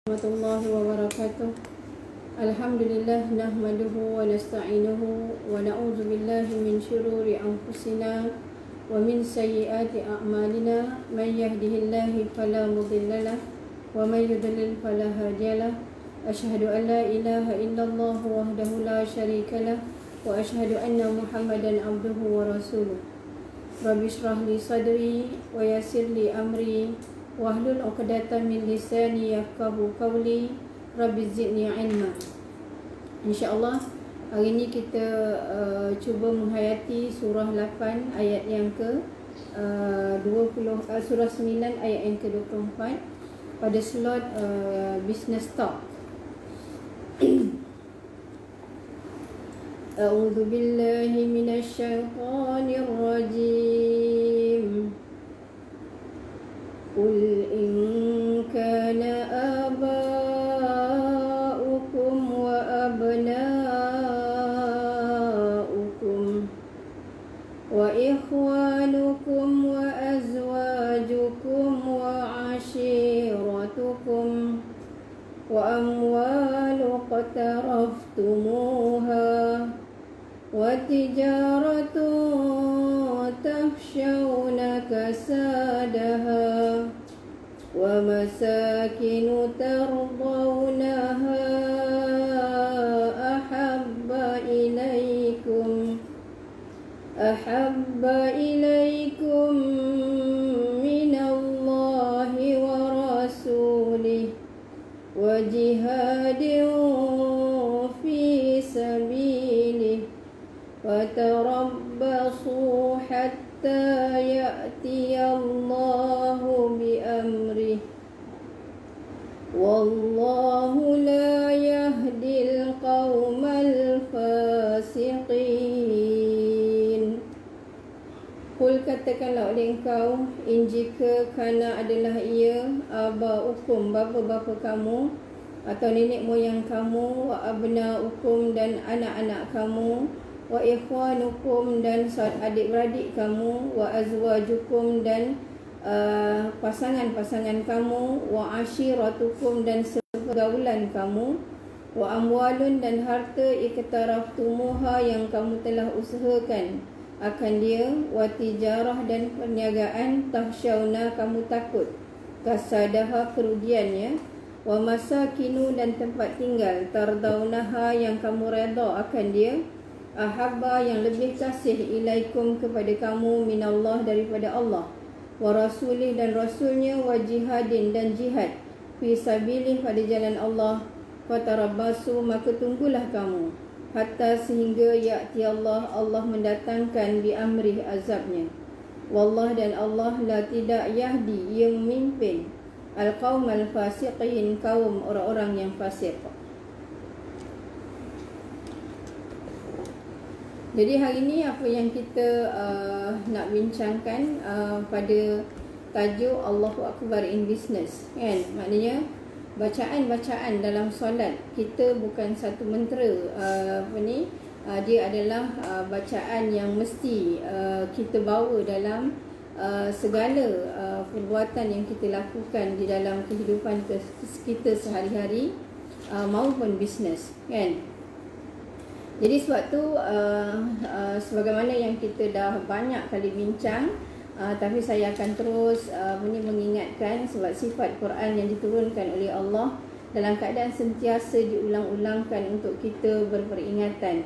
warahmatullahi wabarakatuh. Alhamdulillah nahmaduhu wa nasta'inuhu wa na'udzu billahi min syururi anfusina wa min sayyiati a'malina. Man yahdihillahu fala mudilla lahu wa man yudlil fala hadiyalah. Asyhadu an la ilaha illallah wahdahu la syarika lah wa asyhadu anna Muhammadan abduhu wa rasuluh. Rabbi shrah li sadri wa yassir li amri wahlul 'uqdatam min lisani yafqahu qawli. Rabbi zidni ilma. InsyaAllah hari ini kita cuba menghayati surah 8 ayat yang ke 20, surah 9 ayat yang ke 24 pada slot business talk. A'udzu billahi minasyaitonir rajim. Qul in kana aba'ukum wa abna'ukum wa ikhwanukum wa azwajukum wa ashiratukum wa amwalu qataraftumuha wa tijaratun takhshawna kasadaha wa masakinu tardawnaha ahabba ilaykum minallahi wa rasulih wa jihadin fi sabilih wa tarabbasu hatta ya'tiyallahu bi amrih wallahu la yahdil qaumal fasiqin. Qul, katakanlah oleh engkau, in jika kana adalah ia aba'ukum, bapa-bapa kamu atau nenek moyang kamu, wa abna'ukum dan anak-anak kamu, wa ikhwanukum dan adik-beradik kamu, wa azwajukum dan pasangan-pasangan kamu, wa ashiratukum dan pergaulan kamu, wa amwalun dan harta iktaraftumuha yang kamu telah usahakan akan dia, wa tijarah dan perniagaan tahsyawna kamu takut kasadaha kerugiannya, wa masakinu dan tempat tinggal tardaunaha yang kamu redha akan dia, ahabba yang lebih kasih ilaikum kepada kamu minallah daripada Allah, wa rasulih dan rasulnya, wa jihadin dan jihad fi sabilih pada jalan Allah, fatarabbasu maka tunggulah kamu hatta sehingga ya'ti Allah, Allah mendatangkan bi amrih azabnya. Wallah dan Allah la tidak yahdi yang memimpin al-qaumal fasiqin kaum orang-orang yang fasik. Jadi hari ini apa yang kita nak bincangkan pada tajuk Allahu Akbar in Business, kan? Maknanya bacaan-bacaan dalam solat kita bukan satu mentera, dia adalah bacaan yang mesti kita bawa dalam segala perbuatan yang kita lakukan di dalam kehidupan kita sehari-hari maupun bisnes, kan? Jadi sebab tu sebagaimana yang kita dah banyak kali bincang, tapi saya akan terus mengingatkan sebab sifat Quran yang diturunkan oleh Allah dalam keadaan sentiasa diulang-ulangkan untuk kita berperingatan.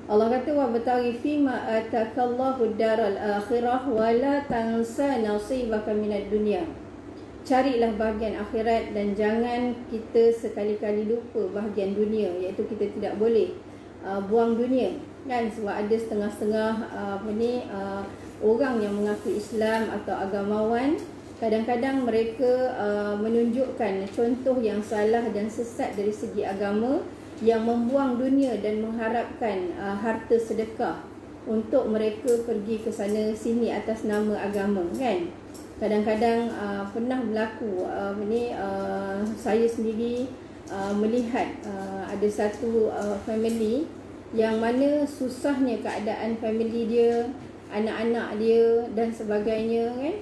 Allah kata, wa bataghi fima atakallahu daral akhirah wa la tansa nasibaka minad dunya. Carilah bahagian akhirat dan jangan kita sekali-kali lupa bahagian dunia, iaitu kita tidak boleh buang dunia, kan? Sebab ada setengah-setengah orang yang mengaku Islam atau agamawan, kadang-kadang mereka menunjukkan contoh yang salah dan sesat dari segi agama, yang membuang dunia dan mengharapkan harta sedekah untuk mereka pergi ke sana sini atas nama agama, kan? Kadang-kadang pernah berlaku saya sendiri melihat ada satu family yang mana susahnya keadaan family dia, anak-anak dia dan sebagainya, kan?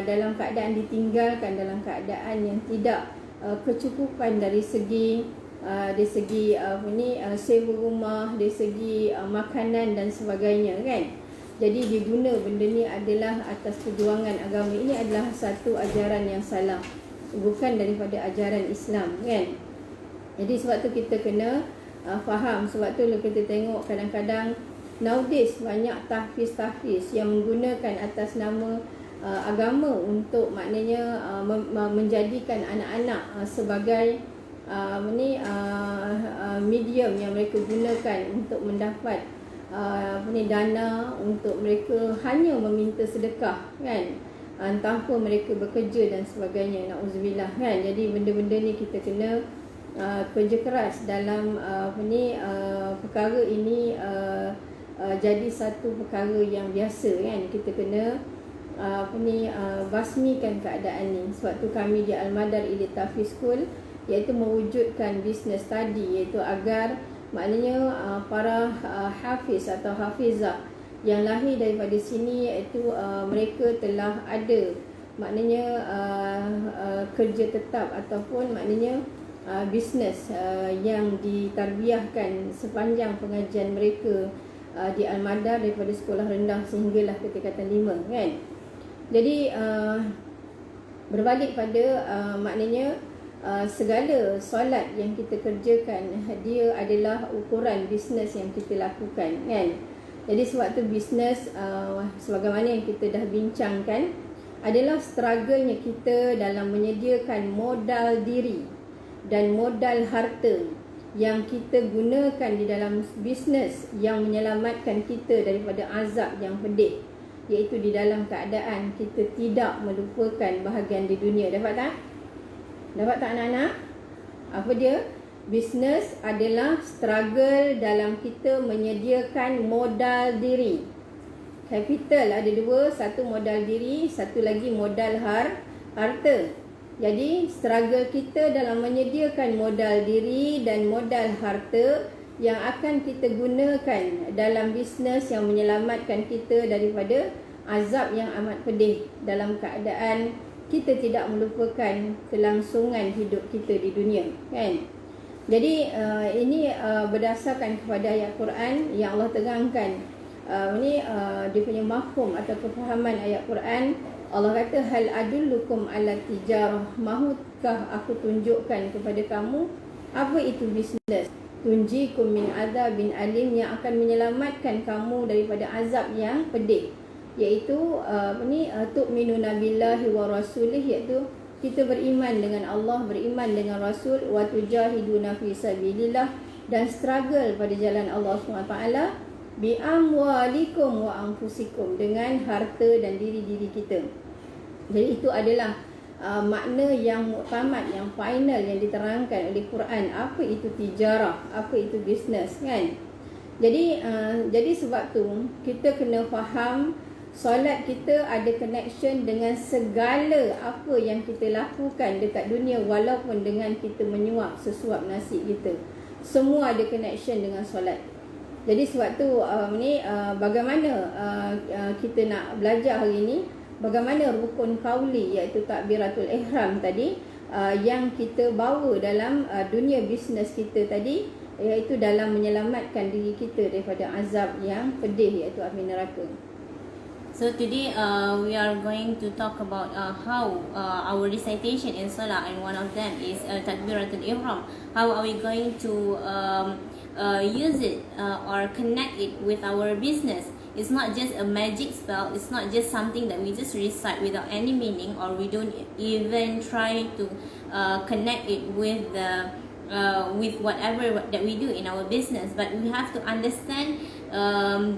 Dalam keadaan ditinggalkan, dalam keadaan yang tidak kecukupan dari segi sewa rumah, dari segi makanan dan sebagainya kan. Jadi diguna benda ni adalah atas perjuangan agama. Ini adalah satu ajaran yang salah, bukan daripada ajaran Islam kan. Jadi sebab tu kita kena faham. Sebab tu kita tengok kadang-kadang nowadays banyak tahfiz yang menggunakan atas nama agama untuk maknanya menjadikan anak-anak sebagai medium yang mereka gunakan untuk mendapat dana untuk mereka hanya meminta sedekah kan, tanpa mereka bekerja dan sebagainya, na'udzubillah kan. Jadi benda-benda ni kita kena kerja keras dalam perkara ini jadi satu perkara yang biasa kan. Kita kena basmikan keadaan ni. Sebab tu kami di AL-MADAR TAHFIZ School iaitu mewujudkan business tadi, iaitu agar maknanya para hafiz atau hafizah yang lahir daripada sini, iaitu mereka telah ada maknanya kerja tetap ataupun maknanya bisnes yang ditarbiahkan sepanjang pengajian mereka di AL-MADAR daripada sekolah rendah sehinggalah ke tingkatan 5 kan. Jadi berbalik pada maknanya segala solat yang kita kerjakan, dia adalah ukuran bisnes yang kita lakukan kan. Jadi sebab tu bisnes sebagaimana yang kita dah bincangkan adalah struggle-nya kita dalam menyediakan modal diri dan modal harta yang kita gunakan di dalam bisnes yang menyelamatkan kita daripada azab yang pedih, iaitu di dalam keadaan kita tidak melupakan bahagian di dunia. Dapat tak? Dapat tak anak-anak? Apa dia? Bisnes adalah struggle dalam kita menyediakan modal diri. Capital ada dua, satu modal diri, satu lagi modal harta. Jadi struggle kita dalam menyediakan modal diri dan modal harta yang akan kita gunakan dalam bisnes yang menyelamatkan kita daripada azab yang amat pedih dalam keadaan kita tidak melupakan kelangsungan hidup kita di dunia kan. Jadi ini berdasarkan kepada ayat Quran yang Allah terangkan. Dia punya mafhum atau kefahaman ayat Quran. Allah kata, hal adullukum ala tijarah, mahukah aku tunjukkan kepada kamu apa itu bisnes, tunjikum min azabin alim, yang akan menyelamatkan kamu daripada azab yang pedih, iaitu tu'minuna billahi wa rasulih, iaitu kita beriman dengan Allah, beriman dengan Rasul, wa tujahiduna fi sabilillah, dan struggle pada jalan Allah SWT, bi amwalikum wa anfusikum, dengan harta dan diri-diri kita. Jadi itu adalah makna yang muktamad, yang final, yang diterangkan oleh Quran. Apa itu tijarah, apa itu bisnes kan. Jadi sebab tu kita kena faham solat kita ada connection dengan segala apa yang kita lakukan dekat dunia, walaupun dengan kita menyuap sesuap nasi kita. Semua ada connection dengan solat. Jadi sebab tu bagaimana kita nak belajar hari ini, bagaimana rukun qauli, iaitu takbiratul ihram tadi, yang kita bawa dalam dunia bisnes kita tadi, iaitu dalam menyelamatkan diri kita daripada azab yang pedih, iaitu api neraka. So today we are going to talk about how our recitation in Solah, and one of them is Takbiratul Ihram. How are we going to use it or connect it with our business? It's not just a magic spell. It's not just something that we just recite without any meaning, or we don't even try to connect it with whatever that we do in our business. But we have to understand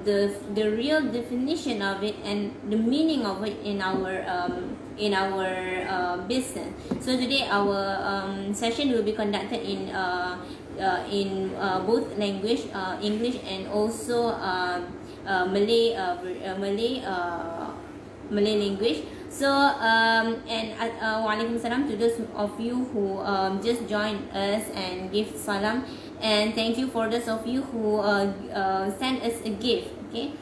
the real definition of it and the meaning of it in our business. So today our session will be conducted in both language, English and also Malay language. So Waalaikumsalam to those of you who just joined us and give salam, and thank you for those of you who sent us a gift. Okay,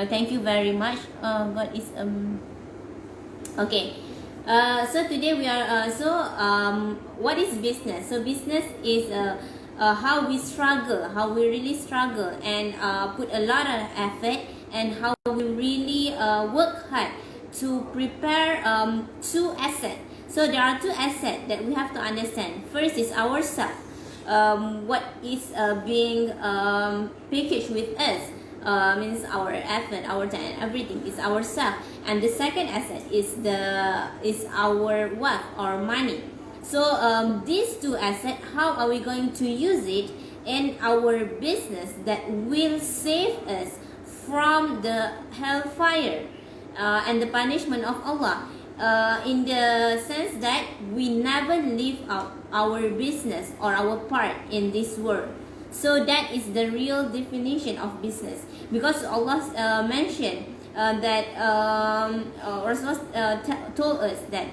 thank you very much. God is okay. So today we are what is business? So business is how we struggle, how we really struggle and put a lot of effort, and how we really work hard to prepare two assets. So there are two assets that we have to understand. First is ourselves. What is being packaged with us means our effort, our time, and everything is ourselves. And the second asset is our wealth or money. So these two assets, how are we going to use it in our business that will save us from the hellfire and the punishment of Allah? In the sense that we never leave out our business or our part in this world. So that is the real definition of business, because Allah mentioned that Rasulullah told us that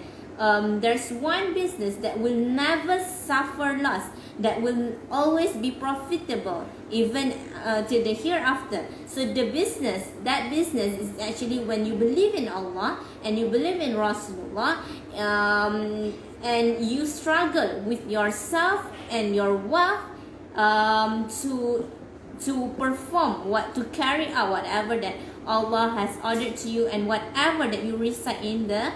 there's one business that will never suffer loss, that will always be profitable even till the hereafter. So that business is actually when you believe in Allah and you believe in Rasulullah, and you struggle with yourself and your wealth to perform to carry out whatever that Allah has ordered to you and whatever that you recite in the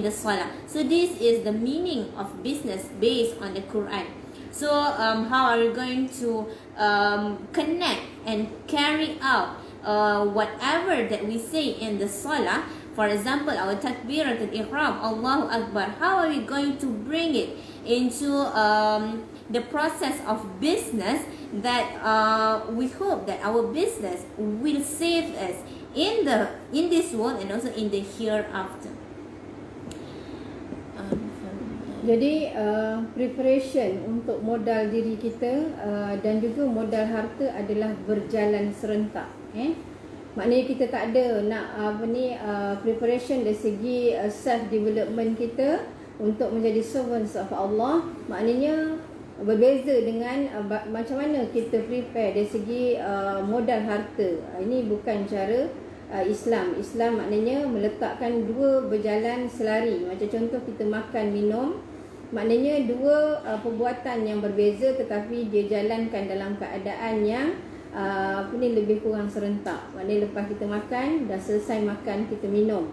Solah. So this is the meaning of business based on the Quran. So how are we going to connect and carry out whatever that we say in the Solah? For example, our takbiratul ihram, Allahu Akbar. How are we going to bring it into the process of business that we hope that our business will save us in this world and also in the hereafter? Jadi preparation untuk modal diri kita dan juga modal harta adalah berjalan serentak. Maknanya kita tak ada nak preparation dari segi self development kita untuk menjadi servants of Allah. Maknanya berbeza dengan macam mana kita prepare dari segi modal harta. Ini bukan cara Islam. Islam maknanya meletakkan dua berjalan selari. Macam contoh kita makan, minum, maknanya dua perbuatan yang berbeza tetapi dia jalankan dalam keadaan yang lebih kurang serentak. Maknanya lepas kita makan, dah selesai makan, kita minum.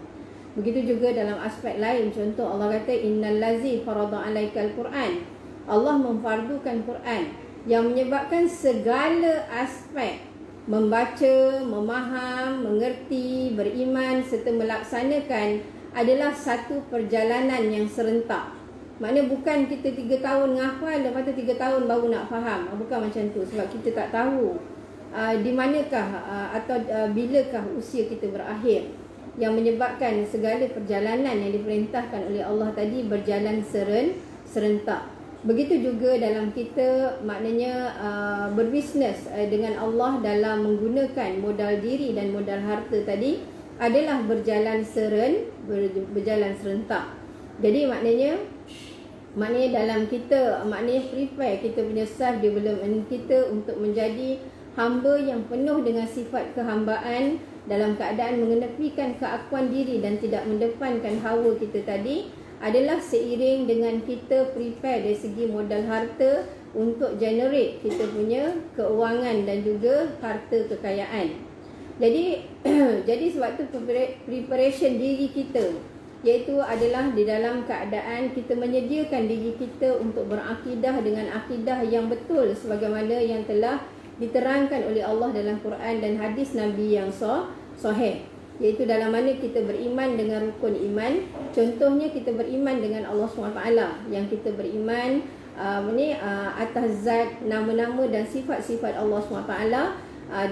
Begitu juga dalam aspek lain. Contoh Allah kata innal lazi farada alaikal Quran. Allah memfardukan Quran yang menyebabkan segala aspek membaca, memaham, mengerti, beriman serta melaksanakan adalah satu perjalanan yang serentak. Maknanya bukan kita 3 tahun menghafal, lepas tu 3 tahun baru nak faham. Bukan macam tu, sebab kita tak tahu di manakah atau bilakah usia kita berakhir, yang menyebabkan segala perjalanan yang diperintahkan oleh Allah tadi berjalan serentak. Begitu juga dalam kita maknanya berbisnes dengan Allah dalam menggunakan modal diri dan modal harta tadi adalah berjalan serentak. Jadi maknanya dalam kita prepare kita punya self development kita untuk menjadi hamba yang penuh dengan sifat kehambaan dalam keadaan mengenepikan keakuan diri dan tidak mendepankan hawa kita tadi adalah seiring dengan kita prepare dari segi modal harta untuk generate kita punya keuangan dan juga harta kekayaan. Jadi sebab tu preparation diri kita iaitu adalah di dalam keadaan kita menyediakan diri kita untuk berakidah dengan akidah yang betul sebagaimana yang telah diterangkan oleh Allah dalam Quran dan hadis Nabi yang sahih, iaitu dalam mana kita beriman dengan rukun iman. Contohnya kita beriman dengan Allah SWT, yang kita beriman atas zat, nama-nama dan sifat-sifat Allah SWT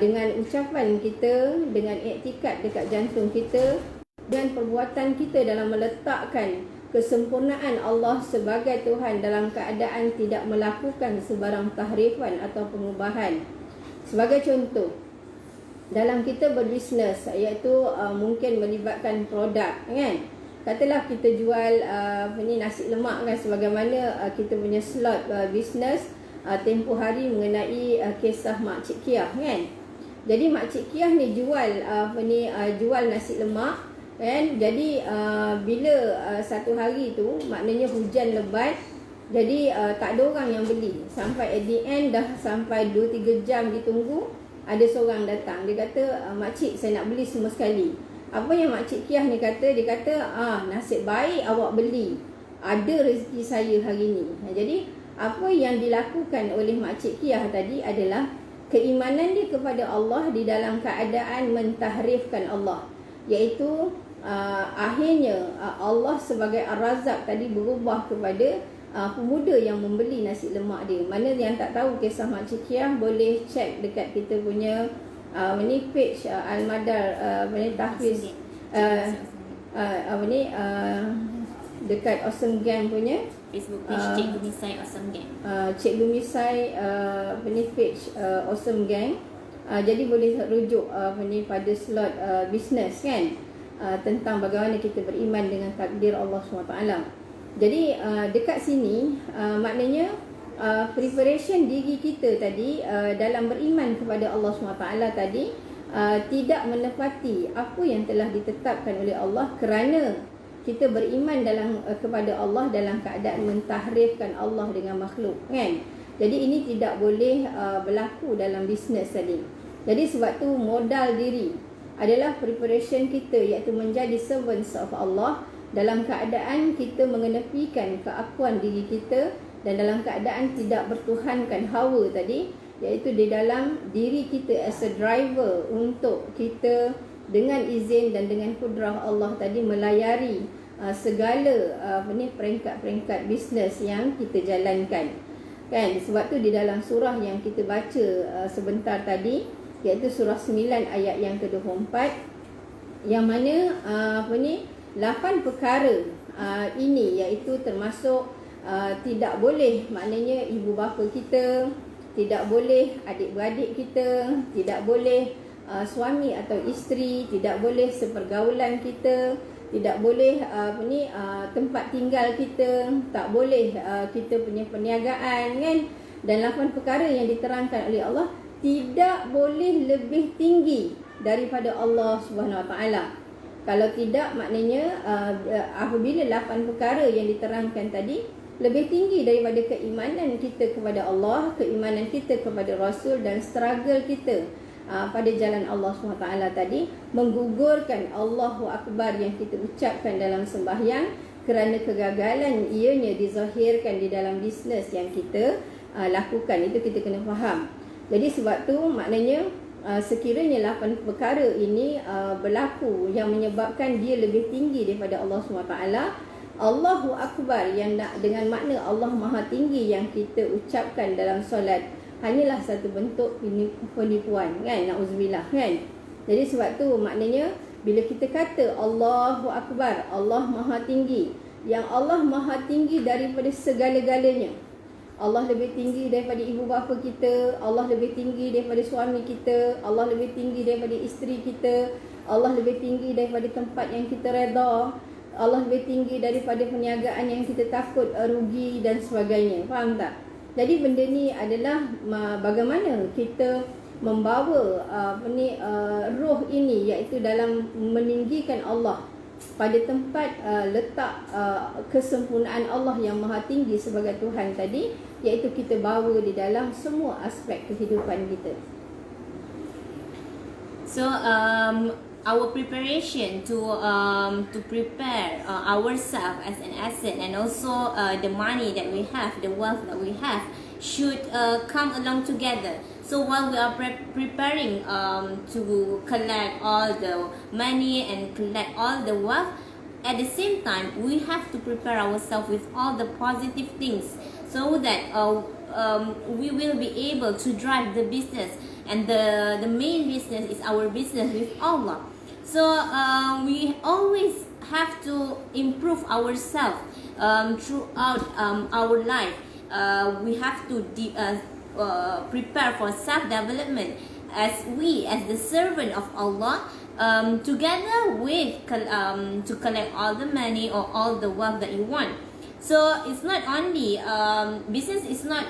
dengan ucapan kita, dengan iktikad dekat jantung kita, dan perbuatan kita dalam meletakkan kesempurnaan Allah sebagai Tuhan dalam keadaan tidak melakukan sebarang tahrifan atau pengubahan. Sebagai contoh, dalam kita berbisnes, iaitu mungkin melibatkan produk, kan? Katalah kita jual nasi lemak, kan, sebagaimana kita punya slot bisnes tempoh hari mengenai kisah Makcik Kiah, kan? Jadi Makcik Kiah ni jual jual nasi lemak, kan. Jadi bila satu hari tu maknanya hujan lebat, jadi tak ada orang yang beli. Sampai at the end dah sampai 2-3 jam ditunggu, ada seorang datang. Dia kata, makcik saya nak beli semua sekali. Apa yang makcik Kiah ni kata? Dia kata, nasib baik awak beli. Ada rezeki saya hari ni. Jadi apa yang dilakukan oleh makcik Kiah tadi adalah keimanan dia kepada Allah di dalam keadaan mentahrifkan Allah. Iaitu akhirnya Allah sebagai Ar-Razzaq tadi berubah kepada pemuda yang membeli nasi lemak dia. Mana yang tak tahu kisah Makcik Kiah boleh cek dekat kita punya page AL-MADAR TAHFIZ dekat Awesome Gang punya Facebook page Cikgu Misai Awesome Gang. Cikgu Misai page Awesome Gang. Jadi boleh rujuk pada slot bisnes kan, tentang bagaimana kita beriman dengan takdir Allah SWT. Jadi dekat sini maknanya preparation diri kita tadi dalam beriman kepada Allah SWT tadi tidak menepati apa yang telah ditetapkan oleh Allah, kerana kita beriman kepada Allah dalam keadaan mentahrifkan Allah dengan makhluk kan. Jadi ini tidak boleh berlaku dalam bisnes tadi. Jadi sebab tu modal diri adalah preparation kita, iaitu menjadi servants of Allah dalam keadaan kita mengenepikan keakuan diri kita dan dalam keadaan tidak bertuhankan hawa tadi, iaitu di dalam diri kita as a driver untuk kita dengan izin dan dengan kudrah Allah tadi melayari segala peringkat-peringkat bisnes yang kita jalankan kan. Sebab tu di dalam surah yang kita baca sebentar tadi, iaitu surah 9 ayat yang ke-24, yang mana 8 perkara ini iaitu termasuk tidak boleh maknanya ibu bapa kita, tidak boleh adik-beradik kita, tidak boleh suami atau isteri, tidak boleh sepergaulan kita, tidak boleh tempat tinggal kita, tak boleh kita punya perniagaan kan. Dan 8 perkara yang diterangkan oleh Allah tidak boleh lebih tinggi daripada Allah Subhanahu Wa Taala. Kalau tidak maknanya apabila 8 perkara yang diterangkan tadi lebih tinggi daripada keimanan kita kepada Allah, keimanan kita kepada Rasul dan struggle kita pada jalan Allah SWT tadi, menggugurkan Allahu Akbar yang kita ucapkan dalam sembahyang kerana kegagalan ianya dizahirkan di dalam bisnes yang kita lakukan. Itu kita kena faham. Jadi sebab tu maknanya sekiranya 8 perkara ini berlaku yang menyebabkan dia lebih tinggi daripada Allah SWT, Allahu Akbar yang dengan makna Allah Maha Tinggi yang kita ucapkan dalam solat hanyalah satu bentuk penipuan kan, na'udzubillah kan. Jadi sebab tu maknanya bila kita kata Allahu Akbar, Allah Maha Tinggi, yang Allah Maha Tinggi daripada segala-galanya. Allah lebih tinggi daripada ibu bapa kita, Allah lebih tinggi daripada suami kita, Allah lebih tinggi daripada isteri kita, Allah lebih tinggi daripada tempat yang kita redha, Allah lebih tinggi daripada perniagaan yang kita takut rugi dan sebagainya. Faham tak? Jadi benda ni adalah bagaimana kita membawa roh ini, iaitu dalam meninggikan Allah pada tempat letak kesempurnaan Allah yang Maha Tinggi sebagai Tuhan tadi, iaitu kita bawa di dalam semua aspek kehidupan kita. So our preparation to prepare ourselves as an asset, and also the money that we have, the wealth that we have, should come along together. So while we are preparing to collect all the money and collect all the wealth, at the same time we have to prepare ourselves with all the positive things, so that we will be able to drive the business, and the main business is our business with Allah. So we always have to improve ourselves throughout our life. We have to prepare for self-development as the servant of Allah, together with to collect all the money or all the wealth that you want. So it's not only business is not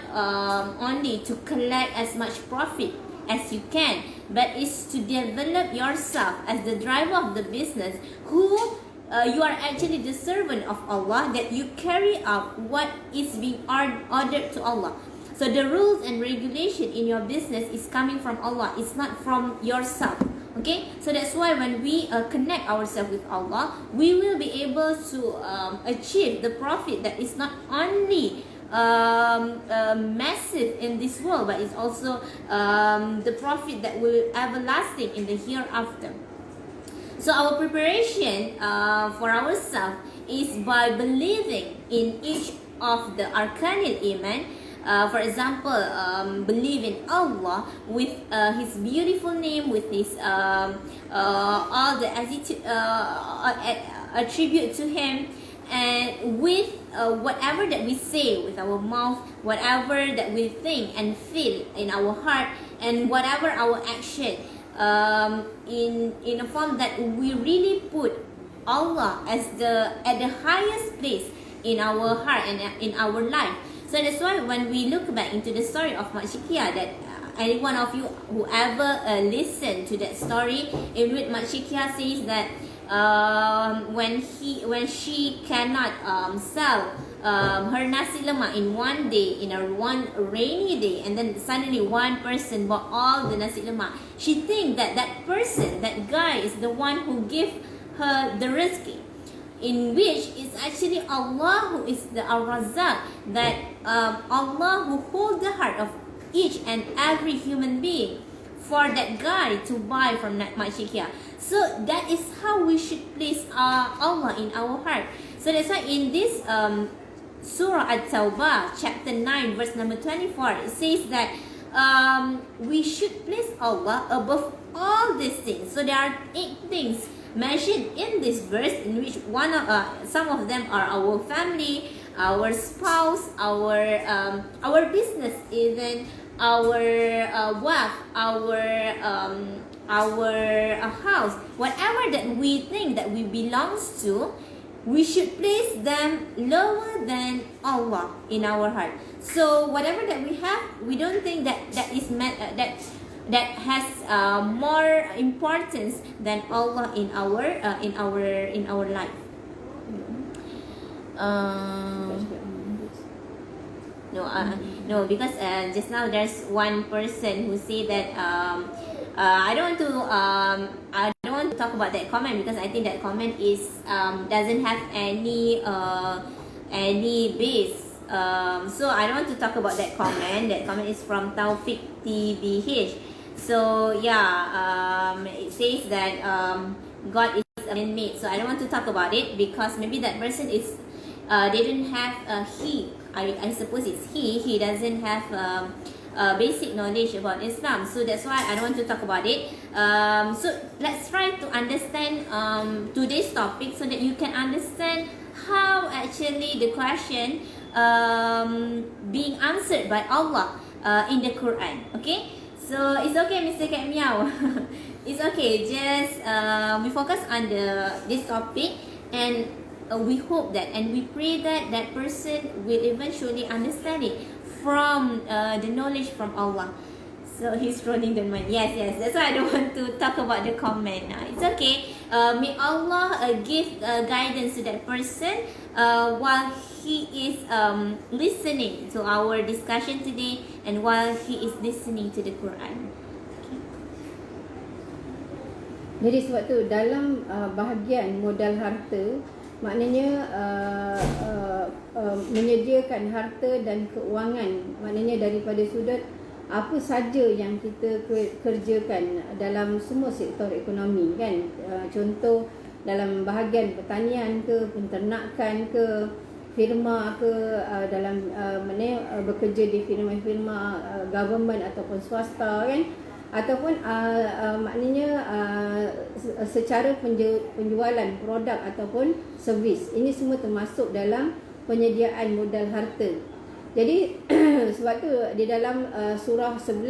only to collect as much profit as you can. but is to develop yourself as the driver of the business, who you are actually the servant of Allah, that you carry out what is being ordered to Allah. So the rules and regulation in your business is coming from Allah, it's not from yourself. Okay, so that's why when we connect ourselves with Allah, we will be able to achieve the profit that is not only massive in this world, but it's also the profit that will everlasting in the hereafter. So our preparation for ourselves is by believing in each of the arkanil iman. For example, believe in Allah with His beautiful name, with His all the attribute to Him, and with whatever that we say with our mouth, whatever that we think and feel in our heart, and whatever our action, in a form that we really put Allah as at the highest place in our heart and in our life. So that's why when we look back into the story of Makshikia, that any one of you whoever listened to that story, in which Makshikia says that when she cannot sell her nasi lemak in one day, in one rainy day, and then suddenly one person bought all the nasi lemak, she think that that person, that guy, is the one who give her the rizki, in which is actually Allah who is the Al-Razzaq, that Allah who hold the heart of each and every human being for that guy to buy from that Makshikia. So that is how we should place Allah in our heart. So that's why in this Surah At-Tawbah, chapter 9, verse number 24, it says that we should place Allah above all these things. So there are 8 things mentioned in this verse, in which some of them are our family, our spouse, our business, even our wealth, our house, whatever that we think that we belongs to, we should place them lower than Allah in our heart. So whatever that we have, we don't think that that has more importance than Allah in our life. No, because just now there's one person who say that I don't want to talk about that comment, because I think that comment is doesn't have any base. So I don't want to talk about that comment. That comment is from Taufik TBH. So yeah, it says that God is a man-made. So I don't want to talk about it, because maybe that person is they don't have I suppose it's he doesn't have basic knowledge about Islam. So that's why I don't want to talk about it. So let's try to understand today's topic, so that you can understand how actually the question being answered by Allah in the Quran. Okay, so it's okay, Mr. Kat Meow. It's okay, just we focus on this topic, and we hope that, and we pray that that person will eventually understand it from the knowledge from Allah. So he's rolling the mind. Yes, that's why I don't want to talk about the comment. It's okay. May Allah give guidance to that person while he is listening to our discussion today, and while he is listening to the Quran. Jadi sebab tu dalam bahagian modal harta, maknanya menyediakan harta dan keuangan, maknanya daripada sudut apa saja yang kita kerjakan dalam semua sektor ekonomi, kan. Contoh dalam bahagian pertanian ke, penternakan ke, firma ke, dalam bekerja di firma-firma government ataupun swasta, kan, ataupun maknanya secara penjualan produk ataupun servis. Ini semua termasuk dalam penyediaan modal harta. Jadi sebab tu di dalam surah 11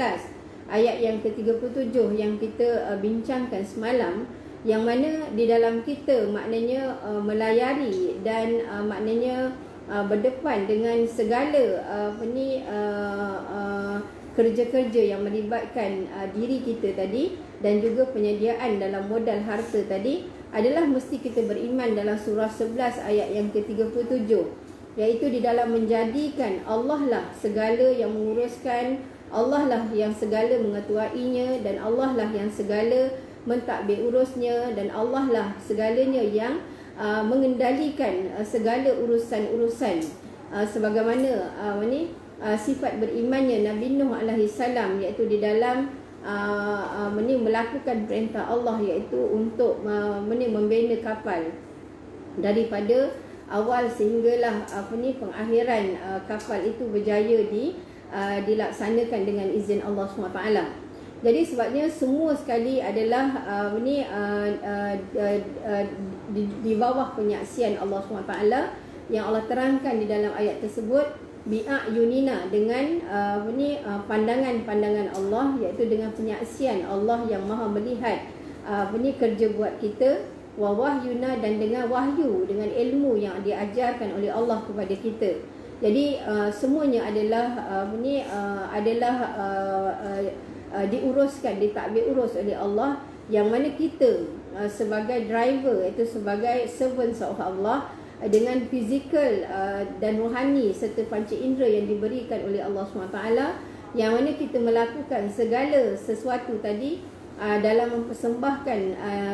ayat yang ke-37 yang kita bincangkan semalam, yang mana di dalam kita maknanya melayari dan maknanya berdepan dengan segala kerja-kerja yang melibatkan diri kita tadi dan juga penyediaan dalam modal harta tadi adalah mesti kita beriman dalam surah 11 ayat yang ke-37, iaitu di dalam menjadikan Allah lah segala yang menguruskan, Allah lah yang segala mengetuainya, dan Allah lah yang segala mentadbir urusnya, dan Allah lah segalanya yang mengendalikan segala urusan-urusan, sebagaimana sifat berimannya Nabi Nuh alaihi salam, iaitu di dalam melakukan perintah Allah, iaitu untuk membina kapal daripada awal sehinggalah pengakhiran kapal itu berjaya dilaksanakan dengan izin Allah SWT. Jadi sebabnya semua sekali adalah di bawah penyaksian Allah SWT yang Allah terangkan di dalam ayat tersebut, bi'ayunina, dengan pandangan-pandangan Allah, iaitu dengan penyaksian Allah yang maha melihat kerja buat kita, wa wahyuna, dan dengan wahyu, dengan ilmu yang diajarkan oleh Allah kepada kita. Jadi semuanya adalah diuruskan, ditadbir urus oleh Allah, yang mana kita sebagai driver, iaitu sebagai servant Allah, dengan fizikal dan rohani serta panca indera yang diberikan oleh Allah SWT, yang mana kita melakukan segala sesuatu tadi dalam mempersembahkan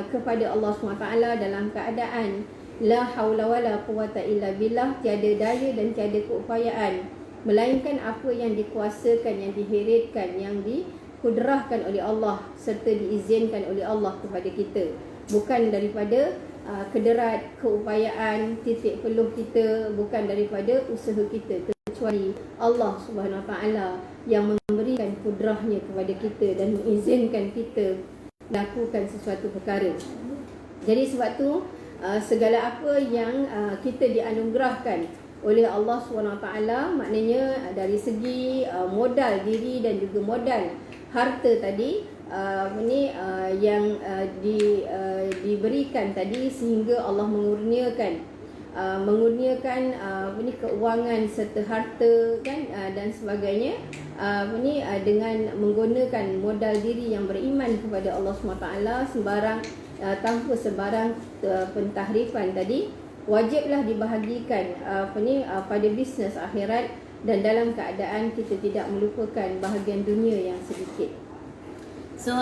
kepada Allah SWT dalam keadaan la haula wala quwata illa billah, tiada daya dan tiada keupayaan melainkan apa yang dikuasakan, yang diheritkan, yang dikudrahkan oleh Allah serta diizinkan oleh Allah kepada kita, bukan daripada kederat, keupayaan, titik peluh kita, bukan daripada usaha kita, kecuali Allah Subhanahu Wa Taala yang memberikan kudrahnya kepada kita dan mengizinkan kita lakukan sesuatu perkara. Jadi sebab tu segala apa yang kita dianugerahkan oleh Allah SWT, maknanya dari segi modal diri dan juga modal harta tadi, yang diberikan tadi, sehingga Allah mengurniakan keuangan serta harta kan, dan sebagainya, dengan menggunakan modal diri yang beriman kepada Allah SWT tanpa sebarang pentahrifan tadi, wajiblah dibahagikan pada bisnes akhirat, dan dalam keadaan kita tidak melupakan bahagian dunia yang sedikit. So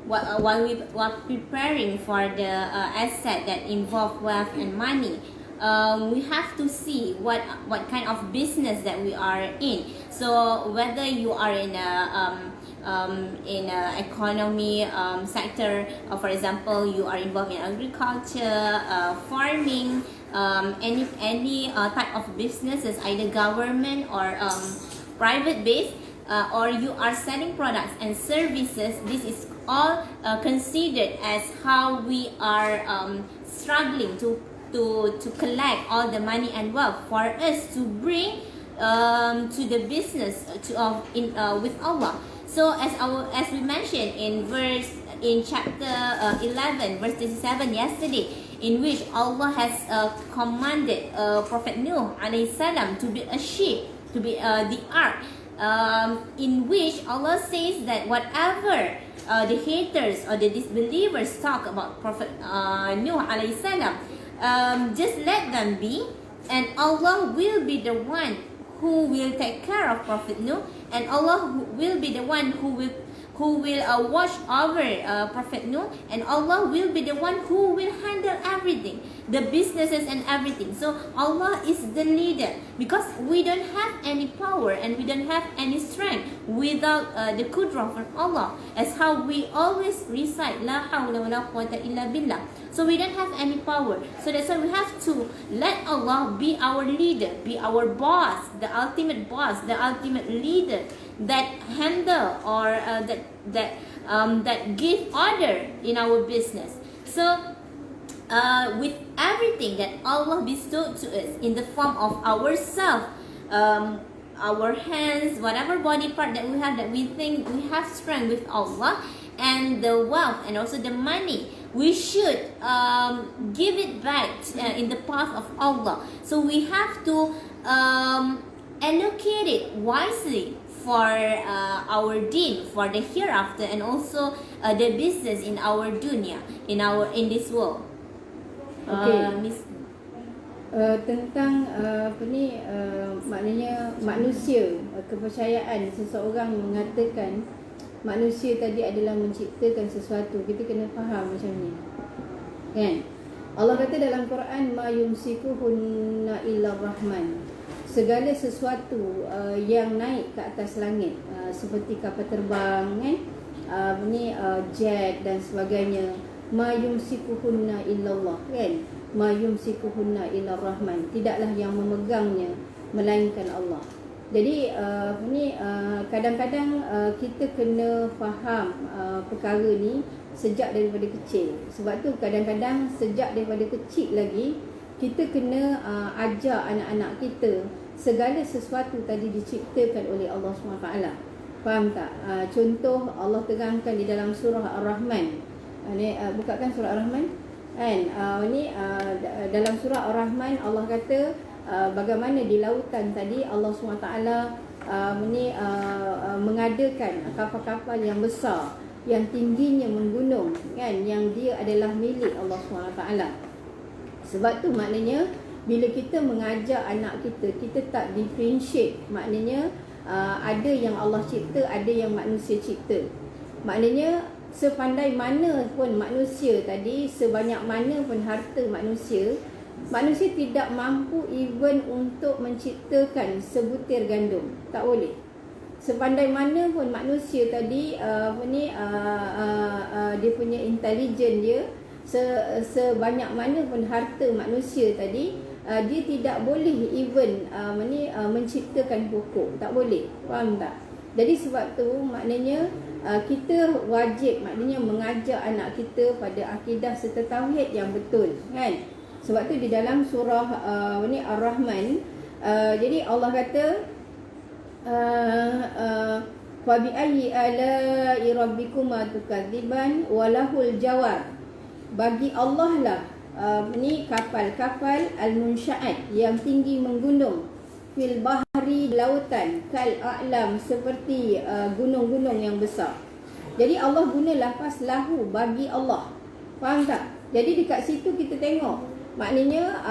while we were preparing for the asset that involve wealth and money, we have to see what kind of business that we are in. So whether you are in a economy sector, for example, you are involved in agriculture, farming, any type of businesses, either government or private based, or you are selling products and services, this is all considered as how we are struggling to collect all the money and wealth for us to bring to the business with Allah. So as we mentioned in chapter 11 verse 37 yesterday, in which Allah has commanded Prophet Nuh alayhi salam to be a ship, to be the ark, in which Allah says that whatever the haters or the disbelievers talk about Prophet Nuh alayhi salam, just let them be, and Allah will be the one who will take care of Prophet Nuh, and Allah will be the one who will watch over Prophet Nuh, and Allah will be the one who will handle everything, the businesses and everything. So Allah is the leader, because we don't have any power and we don't have any strength without the kudrah from Allah, as how we always recite la hawla wala quwwata illa billah. So we don't have any power, so that's why we have to let Allah be our leader, be our boss, the ultimate leader, that handle or that give order in our business. So with everything that Allah bestowed to us in the form of ourselves, our hands, whatever body part that we have, that we think we have strength with Allah, and the wealth and also the money, we should give it back in the path of Allah. So we have to allocate it wisely for our deen, for the hereafter, and also the business in our dunya, in this world. Miss, tentang maknanya manusia, kepercayaan seseorang mengatakan manusia tadi adalah menciptakan sesuatu, kita kena faham macam ni, kan? Allah kata dalam Quran, ma yumsikuhunna illa rahman, segala sesuatu yang naik ke atas langit, seperti kapal terbang, kan, jet dan sebagainya, ma yumsikuhunna illallah, kan, ma yumsikuhunna illa rahman, tidaklah yang memegangnya melainkan Allah. Jadi kadang-kadang kita kena faham perkara ni sejak daripada kecil. Sebab tu kadang-kadang sejak daripada kecil lagi kita kena ajar anak-anak kita segala sesuatu tadi diciptakan oleh Allah SWT. Faham tak? Contoh Allah terangkan di dalam surah Ar-Rahman. Bukakan surah Ar-Rahman, kan? Dalam surah Ar-Rahman Allah kata bagaimana di lautan tadi Allah SWT mengadakan kapal-kapal yang besar, yang tingginya menggunung, kan, yang dia adalah milik Allah SWT. Sebab tu maknanya bila kita mengajar anak kita, kita tak differentiate, maknanya ada yang Allah cipta, ada yang manusia cipta. Maknanya sepandai mana pun manusia tadi, sebanyak mana pun harta manusia, manusia tidak mampu even untuk menciptakan sebutir gandum. Tak boleh. Sepandai mana pun manusia tadi dia punya intelijen dia, sebanyak mana pun harta manusia tadi, dia tidak boleh even menciptakan pokok. Tak boleh. Faham tak? Jadi sebab tu maknanya kita wajib maknanya mengajar anak kita pada akidah serta tauhid yang betul, kan? Sebab tu di dalam surah Ar-Rahman, jadi Allah kata fa bi ayyi ala'i rabbikuma tukadziban walahul jawab, bagi Allah lah kapal-kapal al-munsya'at yang tinggi menggunung, fil bahri, lautan, kal a'lam, seperti gunung-gunung yang besar. Jadi Allah guna lafaz lahu, bagi Allah. Faham tak? Jadi dekat situ kita tengok maknanya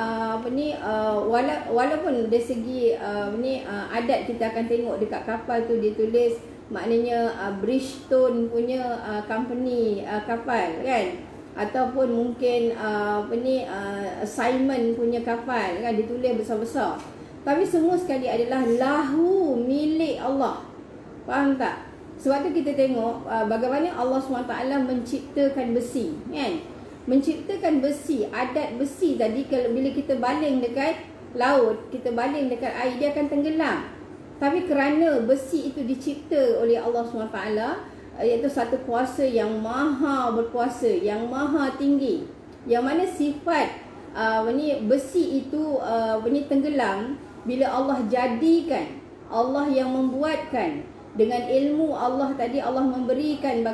walaupun dari segi adat kita akan tengok dekat kapal tu dia tulis maknanya Bridgestone punya company kapal, kan, ataupun mungkin Simon punya kapal, kan, ditulis besar-besar. Tapi semua sekali adalah lahu, milik Allah. Faham tak? Sebab tu kita tengok bagaimana Allah SWT menciptakan besi, kan? Menciptakan besi, adat besi tadi kalau bila kita baling dekat laut, kita baling dekat air, dia akan tenggelam. Tapi kerana besi itu dicipta oleh Allah SWT, iaitu satu kuasa yang maha berkuasa, yang maha tinggi, yang mana sifat besi itu tenggelam bila Allah jadikan, Allah yang membuatkan dengan ilmu Allah tadi, Allah memberikan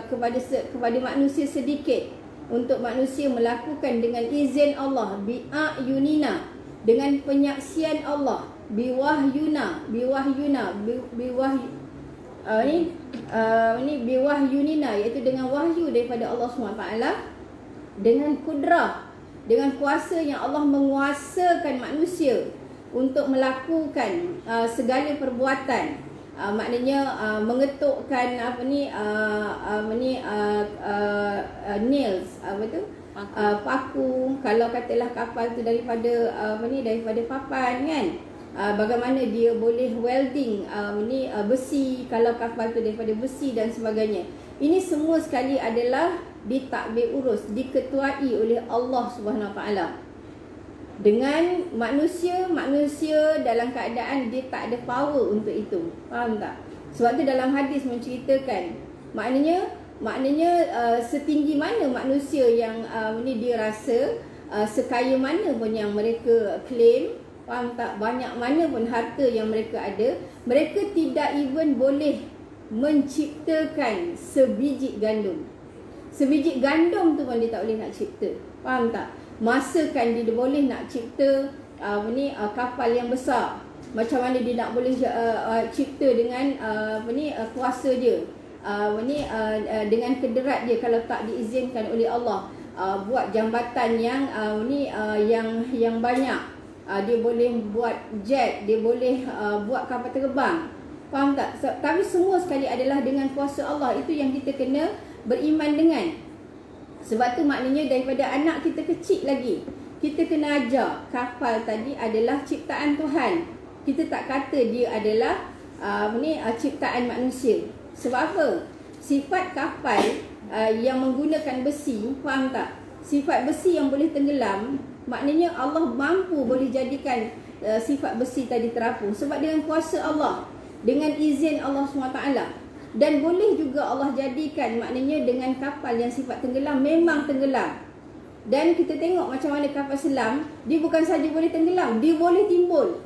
kepada manusia sedikit untuk manusia melakukan dengan izin Allah, bi'ayunina, dengan penyaksian Allah, biwahyuna, biwahyunina, iaitu dengan wahyu daripada Allah SWT, dengan kudrah, dengan kuasa yang Allah menguasakan manusia untuk melakukan segala perbuatan. Maknanya mengetukkan nails, paku, kalau katalah kapal tu daripada papan, kan, bagaimana dia boleh welding besi, kalau kapal tu daripada besi dan sebagainya. Ini semua sekali adalah ditakbir urus, diketuai oleh Allah Subhanahu Wa Taala. Dengan manusia dalam keadaan dia tak ada power untuk itu. Faham tak? Sebab tu dalam hadis menceritakan maknanya setinggi mana manusia yang dia rasa, sekaya mana pun yang mereka claim, faham tak, banyak mana pun harta yang mereka ada, mereka tidak even boleh menciptakan sebiji gandum. Sebiji gandum tu pun dia tak boleh nak cipta. Faham tak? Masakan dia boleh nak cipta kapal yang besar. Macam mana dia nak boleh cipta dengan kuasa dia. Dengan kederat dia kalau tak diizinkan oleh Allah. Buat jambatan yang banyak. Dia boleh buat jet, dia boleh buat kapal terbang. Faham tak? Tapi semua sekali adalah dengan kuasa Allah. Itu yang kita kena beriman dengan. Sebab tu maknanya daripada anak kita kecil lagi, kita kena ajar kapal tadi adalah ciptaan Tuhan. Kita tak kata dia adalah ciptaan manusia. Sebab apa? Sifat kapal yang menggunakan besi, faham tak? Sifat besi yang boleh tenggelam, maknanya Allah mampu boleh jadikan sifat besi tadi terapung. Sebab dengan kuasa Allah, dengan izin Allah SWT. Dan boleh juga Allah jadikan, maknanya dengan kapal yang sifat tenggelam, memang tenggelam. Dan kita tengok macam mana kapal selam, dia bukan saja boleh tenggelam, dia boleh timbul.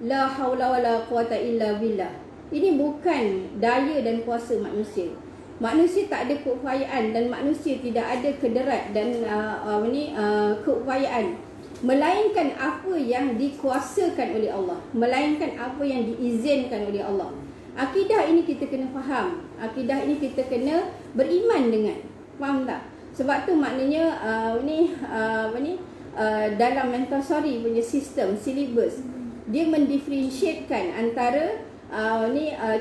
La haula wala quwata illa billah. Ini bukan daya dan kuasa manusia. Manusia tak ada keupayaan dan manusia tidak ada kederat dan keupayaan, melainkan apa yang dikuasakan oleh Allah, melainkan apa yang diizinkan oleh Allah. Akidah ini kita kena faham. Akidah ini kita kena beriman dengan. Faham tak? Sebab tu maknanya dalam Montessori punya sistem syllabus, dia mendifferentiatekan antara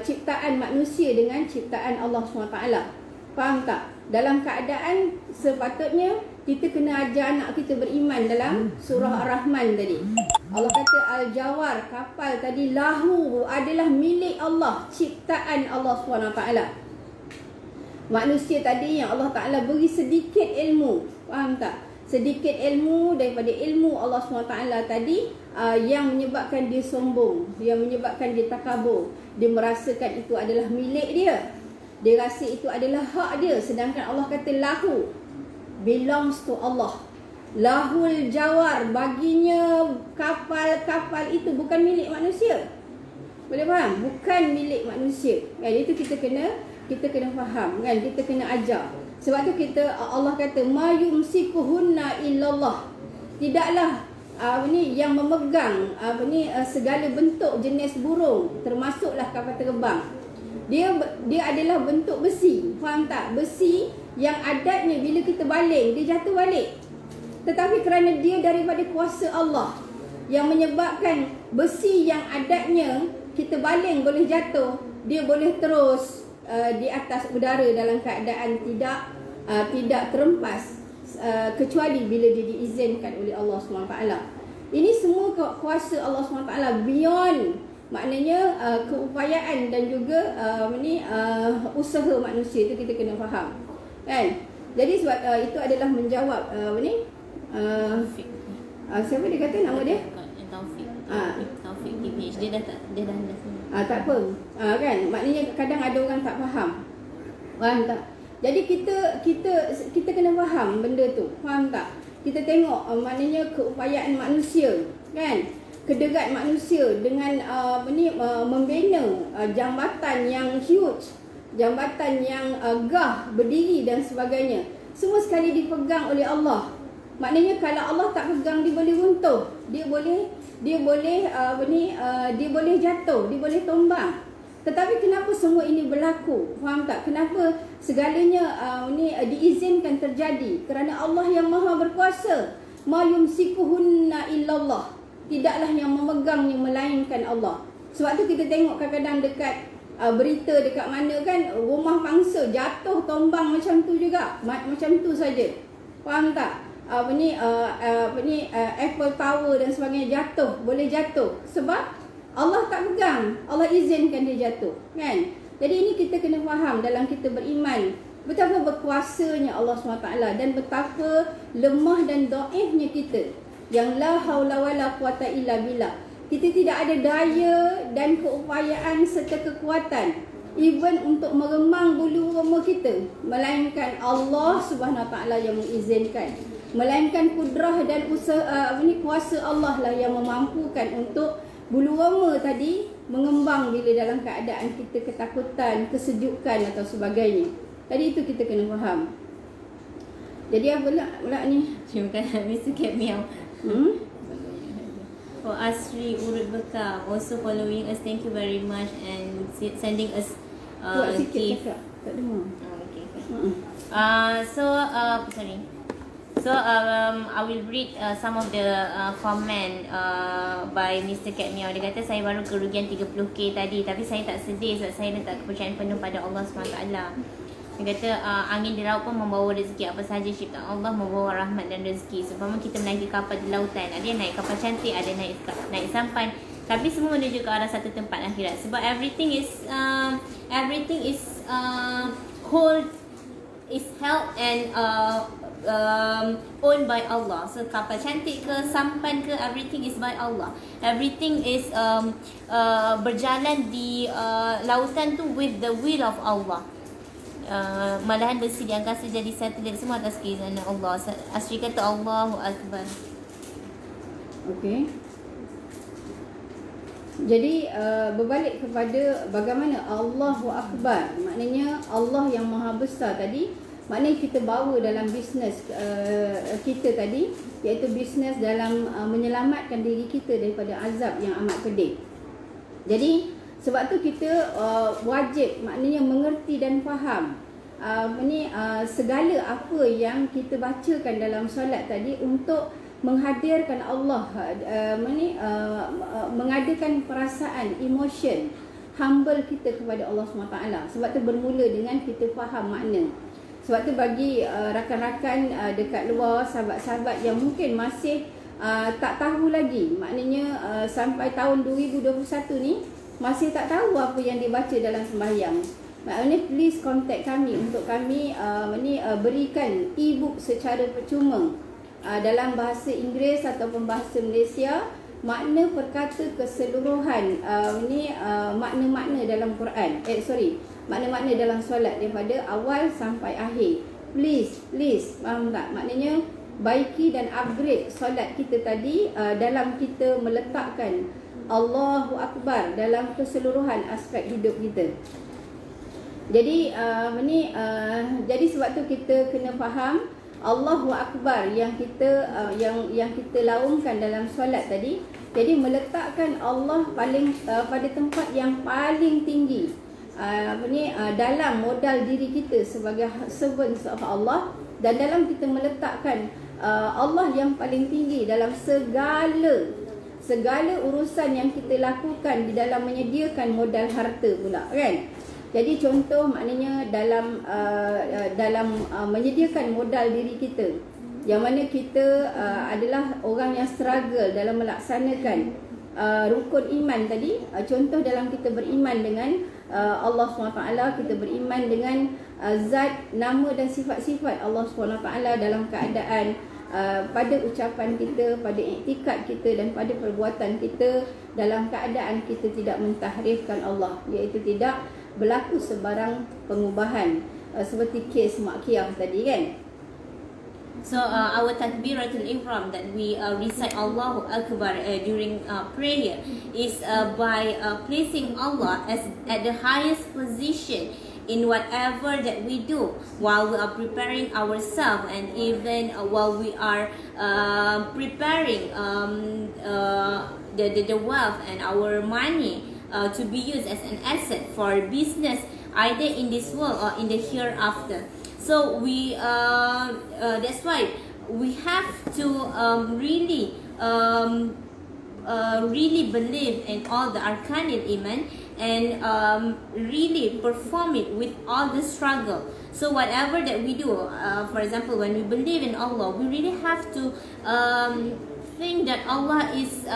ciptaan manusia dengan ciptaan Allah SWT. Faham tak? Dalam keadaan sepatutnya kita kena ajar anak kita beriman dalam surah Ar-Rahman tadi. Allah kata Al-Jawar, kapal tadi, lahu, adalah milik Allah, ciptaan Allah SWT. Manusia tadi yang Allah Ta'ala beri sedikit ilmu. Faham tak? Sedikit ilmu daripada ilmu Allah SWT tadi, yang menyebabkan dia sombong, yang menyebabkan dia takabur. Dia merasakan itu adalah milik dia, dia rasa itu adalah hak dia. Sedangkan Allah kata lahu, belongs to Allah. Lahul jawar, baginya kapal-kapal itu bukan milik manusia. Boleh faham? Bukan milik manusia. Kan? Itu kita kena faham, kan? Kita kena ajar. Sebab tu Allah kata ma yumsikuhunna illallah. Tidaklah yang memegang segala bentuk jenis burung, termasuklah kapal terbang. Dia adalah bentuk besi. Faham tak? Besi yang adatnya bila kita baling, dia jatuh balik. Tetapi kerana dia daripada kuasa Allah yang menyebabkan besi yang adatnya kita baling boleh jatuh, dia boleh terus di atas udara dalam keadaan tidak terempas, kecuali bila dia diizinkan oleh Allah SWT. Ini semua kuasa Allah SWT beyond, maknanya keupayaan dan juga usaha manusia. Itu kita kena faham, kan? Jadi sebab itu adalah menjawab siapa dia kata nama dia? Taufik TPH. Dia dah tak apa. Kan? Maknanya kadang ada orang tak faham. Faham tak? Jadi kita kena faham benda tu. Faham tak? Kita tengok maknanya keupayaan manusia, kan? Kederat manusia dengan membina jambatan yang huge, jambatan yang gah berdiri dan sebagainya. Semua sekali dipegang oleh Allah. Maknanya kalau Allah tak pegang, dia boleh runtuh, dia boleh jatuh, dia boleh tumbang. Tetapi kenapa semua ini berlaku? Faham tak? Kenapa segalanya diizinkan terjadi? Kerana Allah yang Maha berkuasa. Ma yumsikuhunna illallah. Tidaklah yang memegangnya melainkan Allah. Sebab tu kita tengok kadang-kadang dekat berita dekat mana kan, rumah pangsa jatuh tumbang macam tu juga. Macam tu saja. Faham tak? Apple Tower dan sebagainya jatuh, boleh jatuh sebab Allah tak pegang, Allah izinkan dia jatuh, kan? Jadi ini kita kena faham dalam kita beriman, betapa berkuasanya Allah SWT dan betapa lemah dan dhaifnya kita, yang la haula wala quwata illa billah. Kita tidak ada daya dan keupayaan serta kekuatan even untuk meremang bulu roma kita, melainkan Allah Subhanahu Wa Taala yang mengizinkan, melainkan kudrah dan kuasa Allah lah yang memampukan untuk bulu roma tadi mengembang bila dalam keadaan kita ketakutan, kesejukan atau sebagainya. Tadi itu kita kena faham. Jadi apa pula ni? Terima kasih Mr. Cat Meow. For Asri Urut Bekam also following us, thank you very much and sending us Buat sikit gift. cakap, tak dengar. Okay. Mm-mm. I will read some of the comment by Mr. Katmia. Dia kata saya baru kerugian 30k tadi, tapi saya tak sedih sebab saya letak kepercayaan penuh pada Allah SWT. Dia kata angin di laut pun membawa rezeki, apa sahaja ciptaan Allah membawa rahmat dan rezeki. Seumpama kita menaiki kapal di lautan, ada yang naik kapal cantik, ada naik sampan, tapi semua menuju ke arah satu tempat akhirat. Sebab everything is held and owned by Allah. So kapal cantik ke, sampan ke, everything is by Allah. Everything is berjalan di lautan tu with the will of Allah. Malahan besi di angkasa jadi satelit semua atas keiznan Allah. Asri kata Allahu Akbar. Okey. Jadi berbalik kepada bagaimana Allahu Akbar, maknanya Allah yang Maha Besar tadi, maknanya kita bawa dalam bisnes kita tadi, iaitu bisnes dalam menyelamatkan diri kita daripada azab yang amat pedih. Jadi sebab tu kita wajib maknanya mengerti dan faham segala apa yang kita bacakan dalam solat tadi untuk menghadirkan Allah, mengadakan perasaan, emotion humble kita kepada Allah SWT. Sebab tu bermula dengan kita faham makna. Sebab tu bagi rakan-rakan dekat luar, sahabat-sahabat yang mungkin masih tak tahu lagi, maknanya sampai tahun 2021 ni masih tak tahu apa yang dibaca dalam sembahyang, maknanya please contact kami untuk kami berikan e-book secara percuma dalam bahasa Inggeris ataupun bahasa Malaysia, makna perkata keseluruhan makna-makna dalam Quran, makna-makna dalam solat daripada awal sampai akhir. Please, faham tak? Maknanya baiki dan upgrade solat kita tadi dalam kita meletakkan Allahu Akbar dalam keseluruhan aspek hidup kita. Jadi jadi sebab tu kita kena faham Allahu Akbar yang kita yang kita laungkan dalam solat tadi. Jadi meletakkan Allah paling pada tempat yang paling tinggi. Dalam modal diri kita sebagai servants of Allah, dan dalam kita meletakkan Allah yang paling tinggi dalam segala urusan yang kita lakukan di dalam menyediakan modal harta pula, kan? Jadi contoh maknanya dalam menyediakan modal diri kita, yang mana kita adalah orang yang struggle dalam melaksanakan rukun iman tadi. Contoh dalam kita beriman dengan Allah SWT, kita beriman dengan zat, nama dan sifat-sifat Allah SWT dalam keadaan pada ucapan kita, pada iktikad kita dan pada perbuatan kita, dalam keadaan kita tidak mentahrifkan Allah, iaitu tidak berlaku sebarang pengubahan seperti kes makkiyah tadi, kan? So our takbiratul ihram that we recite Allahu Akbar during prayer is by placing Allah at the highest position in whatever that we do, while we are preparing ourselves, and even while we are preparing the wealth and our money to be used as an asset for business, either in this world or in the hereafter. So we that's why we have to really believe in all the arkanil iman, and really perform it with all the struggle. So whatever that we do, for example, when we believe in Allah, we really have to think that Allah is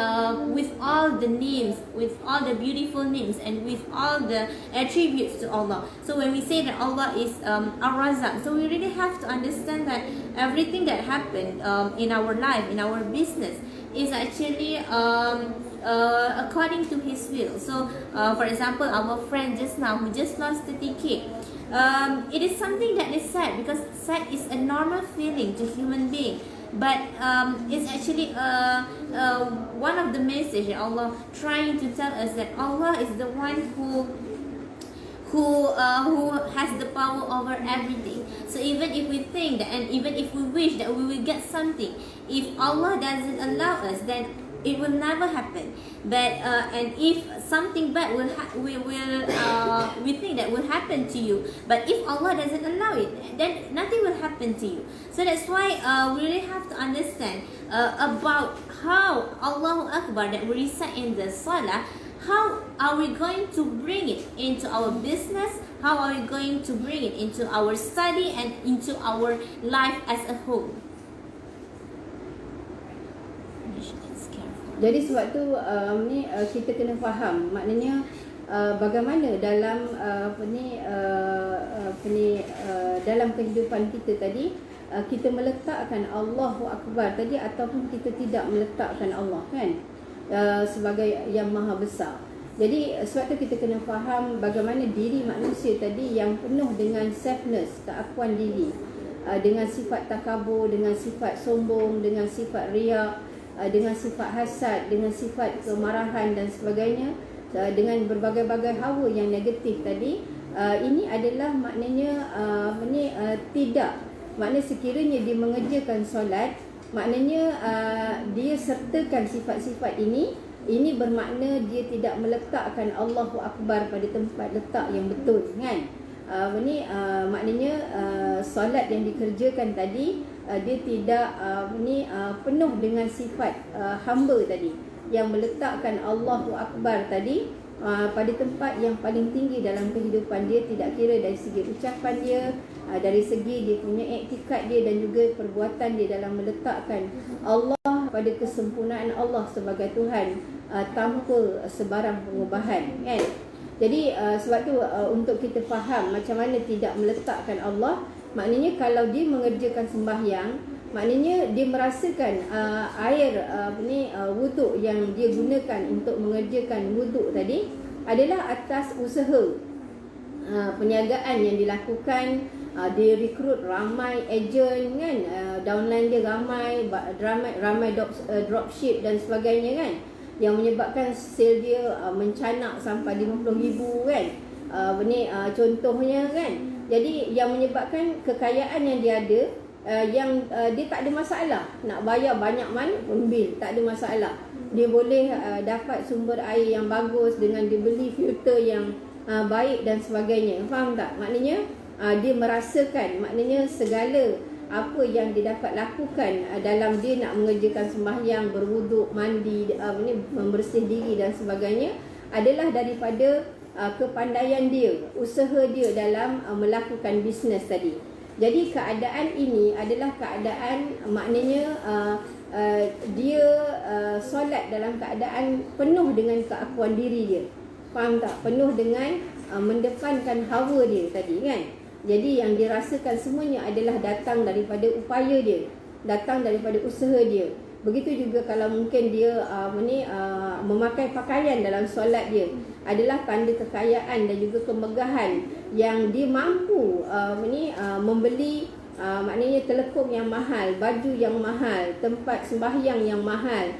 with all the names, with all the beautiful names, and with all the attributes to Allah. So when we say that Allah is Ar-Razak, so we really have to understand that everything that happened in our life, in our business, is actually according to His will. So for example, our friend just now who just lost 30k, it is something that is sad, because sad is a normal feeling to human being. But it's actually one of the message that Allah trying to tell us, that Allah is the one who has the power over everything. So even if we think that, and even if we wish that we will get something, if Allah doesn't allow us, then it will never happen. But and if something bad we think that will happen to you, but if Allah doesn't allow it, then nothing will happen to you. So that's why we really have to understand about how Allahu Akbar that we recite in the Salah. How are we going to bring it into our business? How are we going to bring it into our study and into our life as a whole? Jadi sebab tu kita kena faham, maknanya bagaimana dalam dalam kehidupan kita tadi kita meletakkan Allahu Akbar tadi ataupun kita tidak meletakkan Allah, kan, sebagai yang maha besar. Jadi sebab tu kita kena faham bagaimana diri manusia tadi yang penuh dengan selfness, keakuan diri, dengan sifat takabur, dengan sifat sombong, dengan sifat riak, dengan sifat hasad, dengan sifat kemarahan dan sebagainya, dengan berbagai-bagai hawa yang negatif tadi. Ini adalah maknanya tidak, maknanya sekiranya dia mengerjakan solat, maknanya dia sertakan sifat-sifat ini bermakna dia tidak meletakkan Allahu Akbar pada tempat letak yang betul, kan. Maknanya solat yang dikerjakan tadi dia tidak penuh dengan sifat hamba tadi yang meletakkan Allahu Akbar tadi pada tempat yang paling tinggi dalam kehidupan dia, tidak kira dari segi ucapan dia, dari segi dia punya iktikad dia dan juga perbuatan dia dalam meletakkan Allah pada kesempurnaan Allah sebagai Tuhan tanpa sebarang pengubahan, kan. Jadi sebab tu untuk kita faham macam mana tidak meletakkan Allah, maknanya kalau dia mengerjakan sembahyang, maknanya dia merasakan air wuduk yang dia gunakan untuk mengerjakan wuduk tadi adalah atas usaha perniagaan yang dilakukan. Dia rekrut ramai ejen, kan, downline dia ramai dropship dan sebagainya, kan, yang menyebabkan sale dia mencanak sampai 50,000, kan. Contohnya, kan. Jadi yang menyebabkan kekayaan yang dia ada, yang dia tak ada masalah nak bayar banyak mana pun bil, tak ada masalah. Dia boleh dapat sumber air yang bagus dengan dia beli filter yang baik dan sebagainya. Faham tak? Maknanya dia merasakan, maknanya segala apa yang dia dapat lakukan dalam dia nak mengerjakan sembahyang, berwuduk, mandi, membersih diri dan sebagainya adalah daripada kepandaian dia, usaha dia dalam melakukan bisnes tadi. Jadi keadaan ini adalah keadaan maknanya dia solat dalam keadaan penuh dengan keakuan diri dia. Faham tak? Penuh dengan mendepankan hawa dia tadi, kan. Jadi yang dirasakan semuanya adalah datang daripada upaya dia, datang daripada usaha dia. Begitu juga kalau mungkin dia memakai pakaian dalam solat dia adalah tanda kekayaan dan juga kemegahan yang dia mampu membeli maknanya telekung yang mahal, baju yang mahal, tempat sembahyang yang mahal,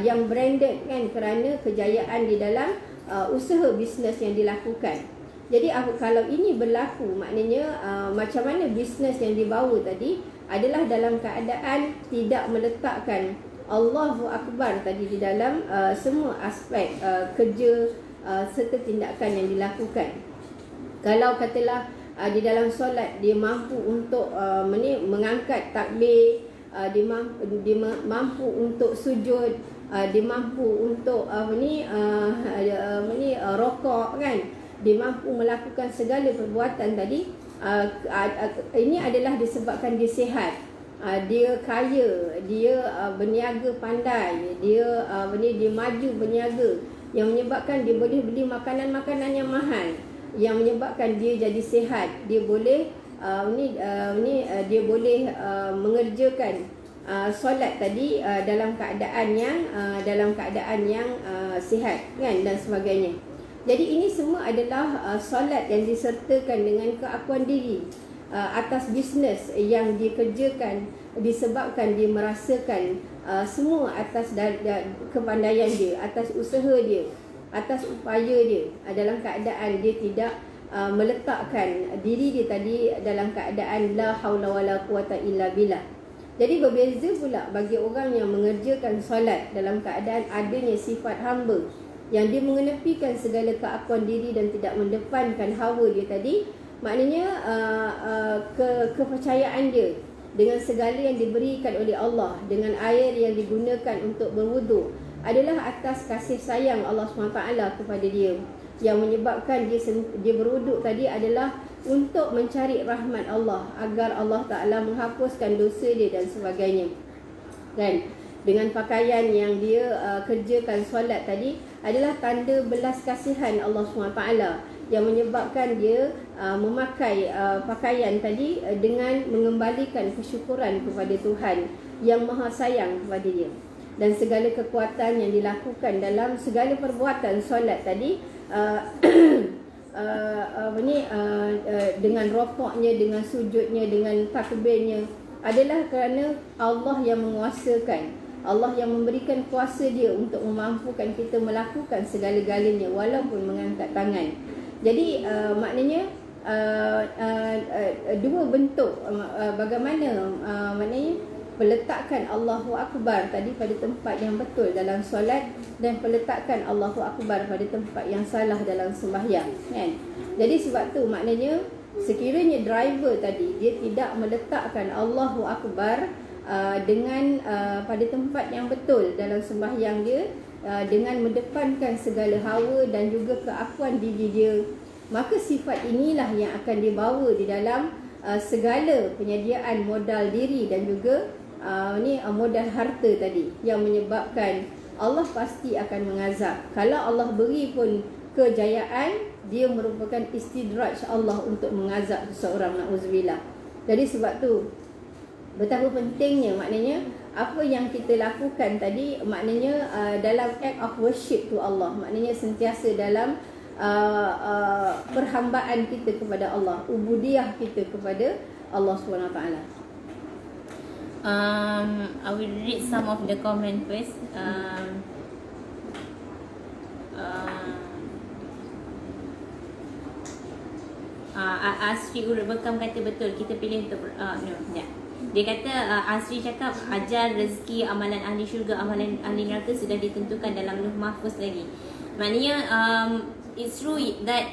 yang branded, kan, kerana kejayaan di dalam usaha bisnes yang dilakukan. Jadi kalau ini berlaku, maknanya macam mana bisnes yang dibawa tadi adalah dalam keadaan tidak meletakkan Allahu Akbar tadi di dalam semua aspek kerja serta tindakan yang dilakukan. Kalau katalah di dalam solat dia mampu untuk mengangkat takbir, dia mampu untuk sujud, dia mampu untuk rokok, kan, dia mampu melakukan segala perbuatan tadi. Ini adalah disebabkan dia sihat, dia kaya, dia berniaga pandai, dia maju berniaga, yang menyebabkan dia boleh beli makanan-makanan yang mahal, yang menyebabkan dia jadi sihat. Dia boleh dia boleh mengerjakan solat tadi dalam keadaan yang sihat, kan, dan sebagainya. Jadi ini semua adalah solat yang disertakan dengan keakuan diri atas bisnes yang dikerjakan, disebabkan dia merasakan semua atas kepandaian dia, atas usaha dia, atas upaya dia, dalam keadaan dia tidak meletakkan diri dia tadi dalam keadaan la haula wala quwata illa billah. Jadi berbeza pula bagi orang yang mengerjakan solat dalam keadaan adanya sifat hamba, yang dia mengenepikan segala keakuan diri dan tidak mendepankan hawa dia tadi. Maknanya kepercayaan dia dengan segala yang diberikan oleh Allah, dengan air yang digunakan untuk berwudu, adalah atas kasih sayang Allah SWT kepada dia, yang menyebabkan dia berwuduk tadi adalah untuk mencari rahmat Allah, agar Allah Ta'ala menghapuskan dosa dia dan sebagainya. Dan dengan pakaian yang dia kerjakan solat tadi adalah tanda belas kasihan Allah SWT, yang menyebabkan dia memakai pakaian tadi dengan mengembalikan kesyukuran kepada Tuhan yang maha sayang kepada dia. Dan segala kekuatan yang dilakukan dalam segala perbuatan solat tadi dengan rokoknya, dengan sujudnya, dengan takbirnya, adalah kerana Allah yang menguasakan, Allah yang memberikan kuasa dia untuk memampukan kita melakukan segala-galanya walaupun mengangkat tangan. Jadi maknanya dua bentuk bagaimana maknanya peletakan Allahu Akbar tadi pada tempat yang betul dalam solat, dan peletakan Allahu Akbar pada tempat yang salah dalam sembahyang, kan? Jadi sebab tu maknanya sekiranya driver tadi dia tidak meletakkan Allahu Akbar dengan pada tempat yang betul dalam sembahyang dia, dengan mendepankan segala hawa dan juga keakuan diri dia, maka sifat inilah yang akan dibawa di dalam segala penyediaan modal diri dan juga modal harta tadi, yang menyebabkan Allah pasti akan mengazab. Kalau Allah beri pun kejayaan, dia merupakan istidraj Allah untuk mengazab seseorang, na'udzubillah. Jadi sebab tu betapa pentingnya maknanya apa yang kita lakukan tadi, maknanya dalam act of worship to Allah, maknanya sentiasa dalam perhambaan kita kepada Allah, ubudiyah kita kepada Allah SWT. I will read some of the comment first. Asri Urut Bekam kata betul, kita pilih untuk Dia kata Asri cakap ajar rezeki amalan ahli syurga, amalan ahli neraka sudah ditentukan dalam Lauh Mahfuz lagi. Maknanya it's true that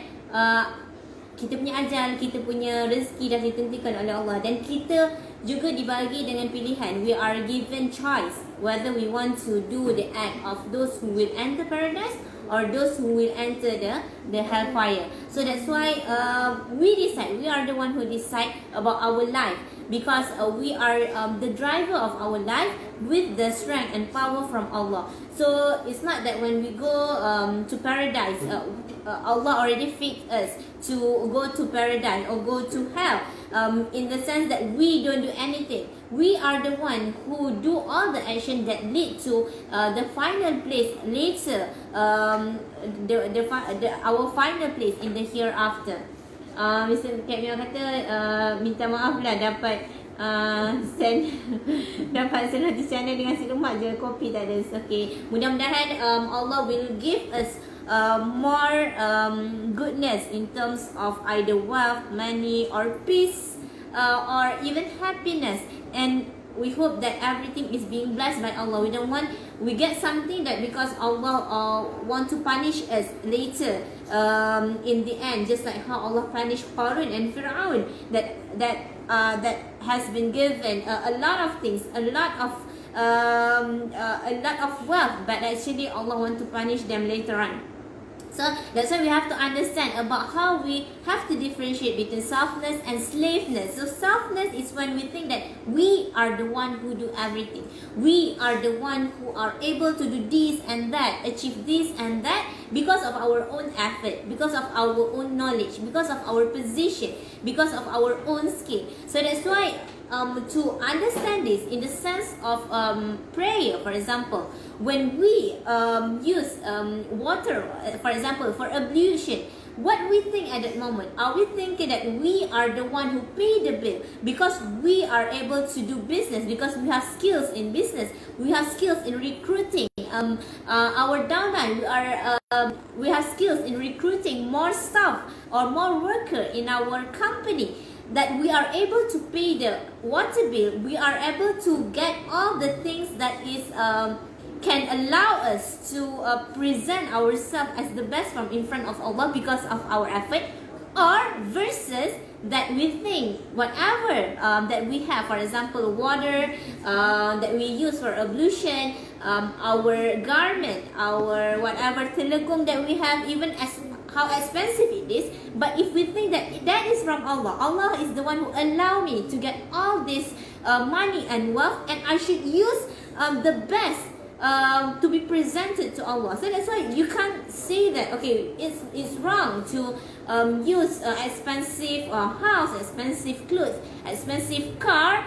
kita punya ajal, kita punya rezeki dah ditentukan oleh Allah, dan kita juga dibagi dengan pilihan. We are given choice whether we want to do the act of those who will enter paradise or those who will enter the hellfire. So that's why we decide. We are the one who decide about our life, because we are the driver of our life with the strength and power from Allah. So it's not that when we go to paradise, Allah already fixed us to go to paradise or go to hell, in the sense that we don't do anything. We are the one who do all the action that lead to the final place later, our final place in the hereafter. Mr. Kevin kata minta maaf lah dapat dapat send channel dengan si lemak je, kopi tak ada. Okay, mudah-mudahan Allah will give us more goodness in terms of either wealth, money, or peace, or even happiness. And we hope that everything is being blessed by Allah. We don't want we get something that because Allah want to punish us later, in the end, just like how Allah punished Qarun and Fir'aun, that has been given a lot of things, a lot of wealth, but actually Allah want to punish them later on. So that's why we have to understand about how we have to differentiate between selfness and slaveness. So selfness is when we think that we are the one who do everything. We are the one who are able to do this and that, achieve this and that because of our own effort, because of our own knowledge, because of our position, because of our own skill. So that's why to understand this in the sense of prayer, for example, when we use water, for example, for ablution, what we think at that moment? Are we thinking that we are the one who pay the bill because we are able to do business, because we have skills in business, we have skills in recruiting our downline, we have skills in recruiting more staff or more worker in our company? that we are able to pay the water bill, we are able to get all the things that is can allow us to present ourselves as the best from in front of Allah because of our effort, or versus that we think whatever that we have, for example water that we use for ablution, our garment, our whatever telegong that we have, even as how expensive it is, but if we think that that is from Allah, Allah is the one who allow me to get all this money and wealth, and I should use the best to be presented to Allah. So that's why you can't say that okay, it's wrong to use expensive house, expensive clothes, expensive car,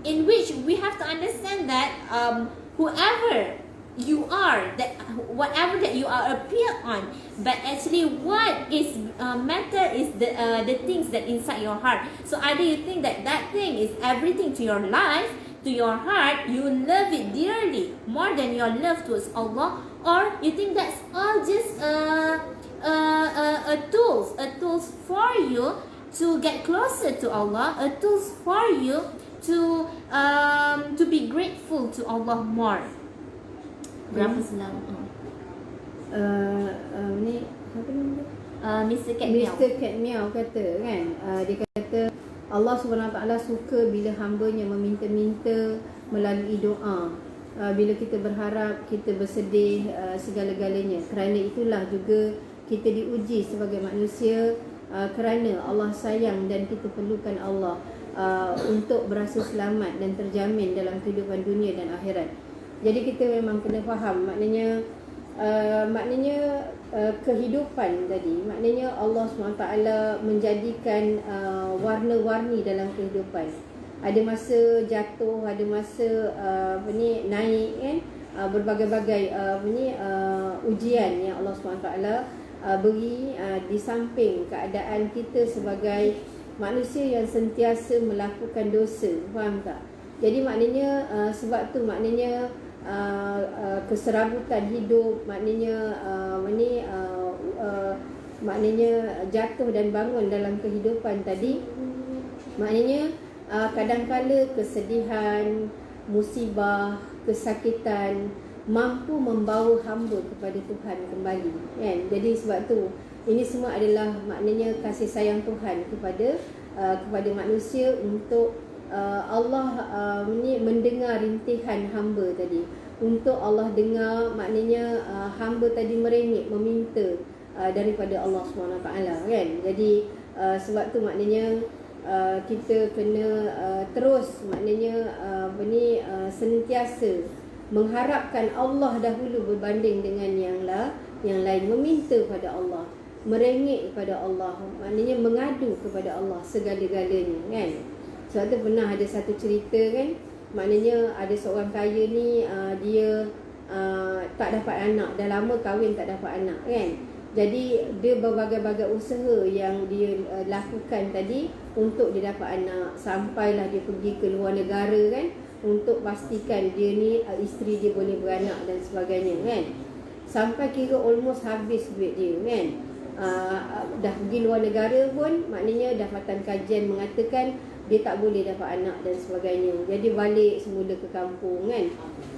in which we have to understand that whoever you are, that whatever that you are appear on, but actually what is matter is the things that inside your heart. So either you think that that thing is everything to your life, to your heart, you love it dearly more than your love towards Allah, or you think that's all just a tools for you to get closer to Allah, a tools for you to be grateful to Allah more. Berapa selang? Ni apa nama dia? Mr. Cat Meow. Mr. Cat Meow kata kan, dia kata Allah SWT suka bila hamba-Nya meminta-minta melalui doa. Bila kita berharap, kita bersedih segala-galanya. Kerana itulah juga kita diuji sebagai manusia, kerana Allah sayang dan kita perlukan Allah untuk berasa selamat dan terjamin dalam kehidupan dunia dan akhirat. Jadi kita memang kena faham maknanya kehidupan tadi, maknanya Allah SWT menjadikan warna-warni dalam kehidupan. Ada masa jatuh, ada masa naik kan, berbagai-bagai ujian yang Allah SWT beri di samping keadaan kita sebagai manusia yang sentiasa melakukan dosa. Faham tak? Jadi maknanya sebab tu maknanya keserabutan hidup, maknanya maknanya jatuh dan bangun dalam kehidupan tadi, maknanya kadang-kala kesedihan, musibah, kesakitan mampu membawa hamba kepada Tuhan kembali kan. Jadi sebab tu ini semua adalah maknanya kasih sayang Tuhan kepada manusia untuk Allah mendengar rintihan hamba tadi. Untuk Allah dengar maknanya hamba tadi merengek meminta daripada Allah SWT kan. Jadi sebab tu maknanya kita kena terus maknanya sentiasa mengharapkan Allah dahulu berbanding dengan yang lain, meminta pada Allah, merengek kepada Allah, maknanya mengadu kepada Allah segala-galanya kan. Sebab tu pernah ada satu cerita kan, maknanya ada seorang kaya ni dia tak dapat anak, dah lama kahwin tak dapat anak kan. Jadi dia berbagai-bagai usaha yang dia lakukan tadi untuk dia dapat anak. Sampailah dia pergi ke luar negara kan, untuk pastikan dia ni isteri dia boleh beranak dan sebagainya kan. Sampai kira almost habis duit dia kan. Dah pergi luar negara pun maknanya dapatan kajian mengatakan dia tak boleh dapat anak dan sebagainya. Jadi balik semula ke kampung kan.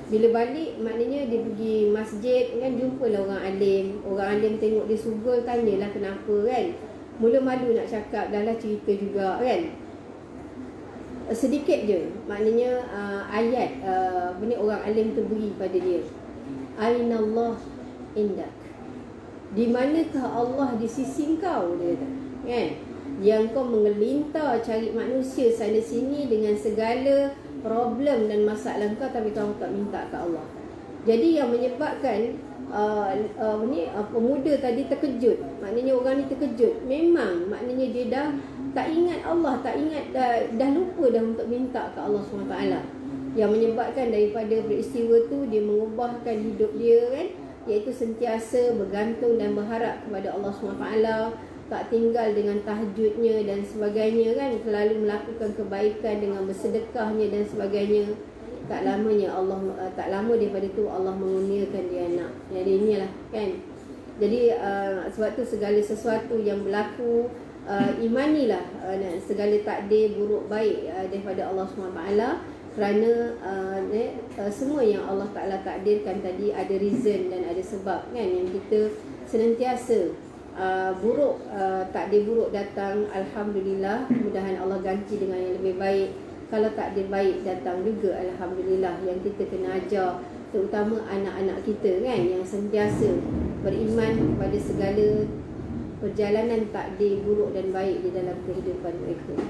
Bila balik maknanya dia pergi masjid kan, jumpalah orang alim. Orang alim tengok dia sugul, tanyalah kenapa kan. Mula malu nak cakap, dah lah cerita juga kan. Sedikit je maknanya ayat orang alim tu beri pada dia. Ainallah indak. Di manakah Allah di sisi kau, dia kata kan. Yang kau mengelintar cari manusia sana sini dengan segala problem dan masalah kau, tapi kau tak minta ke Allah. Jadi yang menyebabkan pemuda tadi terkejut, maknanya orang ni terkejut. Memang maknanya dia dah tak ingat Allah, tak ingat, dah lupa dah untuk minta ke Allah SWT. Yang menyebabkan daripada peristiwa tu dia mengubahkan hidup dia kan, iaitu sentiasa bergantung dan berharap kepada Allah SWT, tak tinggal dengan tahajudnya dan sebagainya kan, selalu melakukan kebaikan dengan bersedekahnya dan sebagainya. Tak lama daripada tu Allah mengurniakan dia anak. Jadi inilah kan. Jadi sebab tu segala sesuatu yang berlaku imanilah segala takdir buruk baik daripada Allah SWT, kerana semua yang Allah Ta'ala takdirkan tadi ada reason dan ada sebab kan, yang kita senantiasa buruk, takdir buruk datang, alhamdulillah, mudahan Allah ganti dengan yang lebih baik. Kalau takdir baik datang juga, alhamdulillah. Yang kita kena ajar terutama anak-anak kita kan, yang sentiasa beriman kepada segala perjalanan takdir buruk dan baik di dalam kehidupan mereka.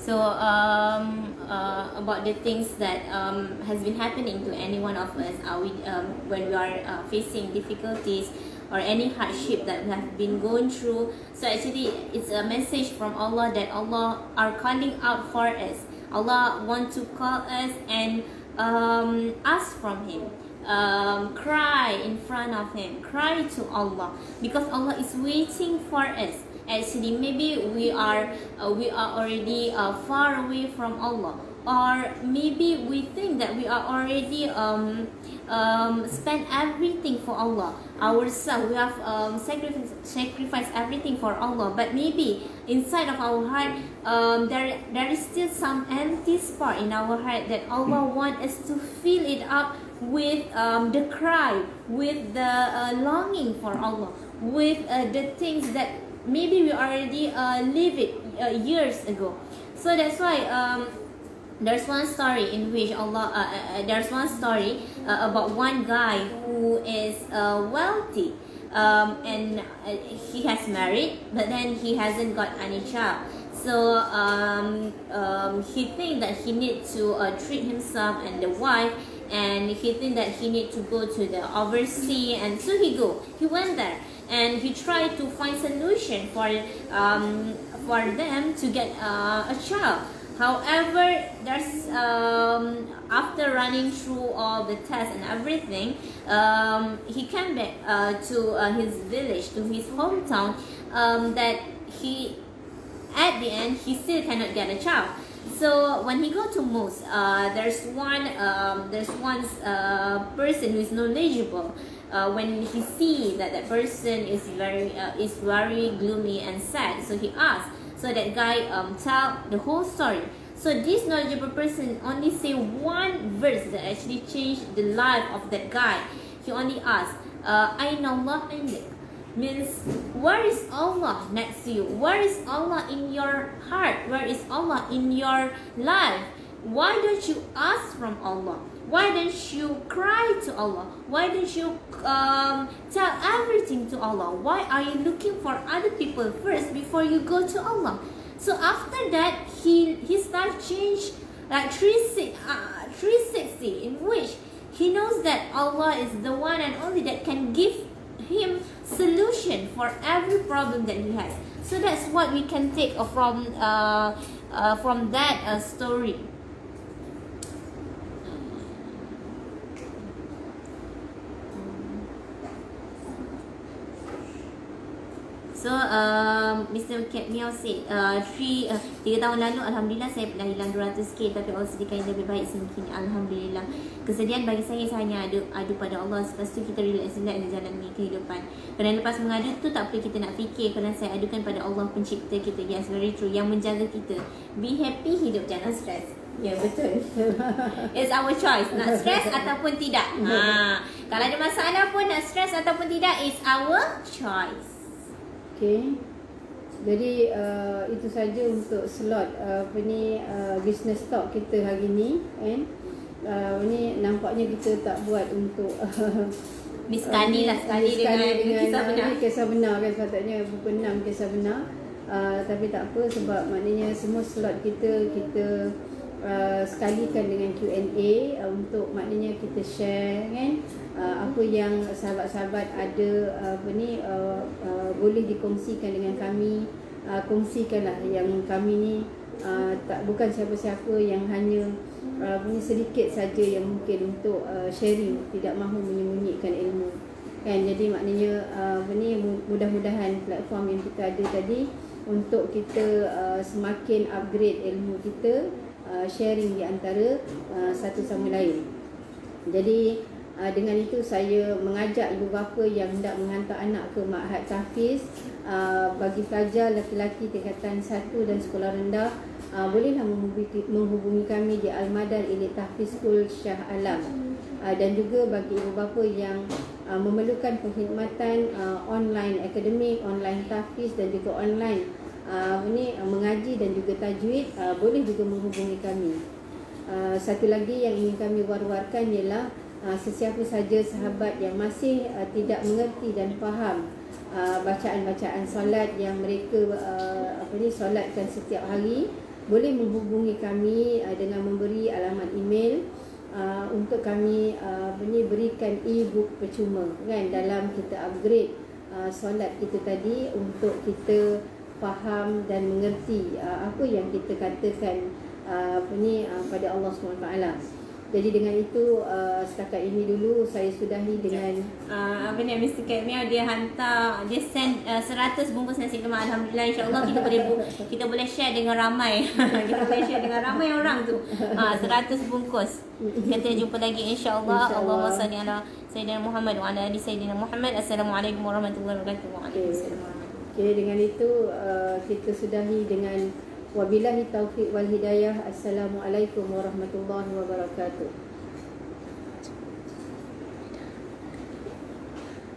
So about the things that has been happening to any one of us, when we are facing difficulties or any hardship that we have been going through. So actually it's a message from Allah that Allah are calling out for us. Allah want to call us and ask from Him. Cry in front of Him, cry to Allah, because Allah is waiting for us. Actually, maybe we are already far away from Allah, or maybe we think that we are already spent everything for Allah ourselves. We have sacrificed everything for Allah, but maybe inside of our heart there is still some empty spot in our heart that Allah wants us to fill it up with the cry, with the longing for Allah, with the things that maybe we already live it years ago. So that's why there's one story in which there's one story about one guy who is wealthy, and he has married, but then he hasn't got any child. So he think that he need to treat himself and the wife, and he think that he need to go to the overseas, and so he went there. And he tried to find solution for them to get a child. However, there's after running through all the tests and everything, he came back to his village, to his hometown. That he, at the end, he still cannot get a child. So when he go to mosque, there's one person who is knowledgeable. When he see that person is very gloomy and sad, so he asked. So that guy tell the whole story. So this knowledgeable person only say one verse that actually changed the life of that guy. He only asked, "Aina Allah indak?" Means, where is Allah next to you? Where is Allah in your heart? Where is Allah in your life? Why don't you ask from Allah? Why don't you cry to Allah? Why don't you tell everything to Allah? Why are you looking for other people first before you go to Allah? So after that, he start change like 360, in which he knows that Allah is the one and only that can give him solution for every problem that he has. So that's what we can take from that story. So Mr. Cat Meow said 3 tahun lalu alhamdulillah saya pernah hilang 200k, tapi Allah sediakan yang lebih baik semungkin. Alhamdulillah. Kesedihan bagi saya hanya adu pada Allah. Lepas tu kita relax di jalan ni kehidupan. Kerana lepas mengadu tu tak perlu kita nak fikir, kerana saya adukan pada Allah pencipta kita. Yes, very true. Yang menjaga kita. Be happy, hidup jangan stress. Ya, betul. It's our choice, nak stress ataupun tidak. Kalau ada masalah pun nak stress ataupun tidak, it's our choice. Okay. Jadi itu saja untuk slot business talk kita hari ni, kan. Ni nampaknya kita tak buat untuk sekali dengan kisah benar kan, sepatutnya buku 6 kisah benar. Tapi tak apa, sebab maknanya semua slot kita sekalikan dengan Q&A untuk maknanya kita share kan, apa yang sahabat-sahabat ada boleh dikongsikan dengan kami. Kongsikanlah yang kami ni bukan siapa-siapa yang hanya sedikit saja yang mungkin untuk sharing, tidak mahu menyembunyikan ilmu kan. Jadi maknanya mudah-mudahan platform yang kita ada tadi untuk kita semakin upgrade ilmu kita, sharing di antara satu sama lain. Jadi Dengan itu saya mengajak ibu bapa yang hendak menghantar anak ke Ma'had TAHFIZ, bagi pelajar lelaki tingkatan 1 dan sekolah rendah, bolehlah menghubungi kami di AL-MADAR Elite TAHFIZ School Shah Alam. Dan juga bagi ibu bapa yang memerlukan perkhidmatan online akademik, online TAHFIZ dan juga online mengaji dan juga tajwid, boleh juga menghubungi kami. Satu lagi yang ingin kami war-warkan ialah sesiapa saja sahabat yang masih tidak mengerti dan faham bacaan-bacaan solat yang mereka solatkan setiap hari, boleh menghubungi kami dengan memberi alamat email untuk kami berikan e-book percuma kan, dalam kita upgrade solat kita tadi untuk kita faham dan mengerti apa yang kita katakan pada Allah SWT. Jadi dengan itu setakat ini dulu saya sudahi dengan Mr. Kamil dia hantar, dia send 100 bungkus nasi lemak. Alhamdulillah, insya-Allah kita boleh share dengan ramai. Kita boleh share dengan ramai orang tu. 100 bungkus. Kita jumpa lagi insya-Allah. Allahumma salli ala sayyidina Muhammad wa ala ali sayyidina Muhammad. Assalamualaikum warahmatullahi wabarakatuh. Waalaikumsalam. Okay, dengan itu kita sudahi dengan wabillahi taufiq wal hidayah. Assalamualaikum warahmatullahi wabarakatuh.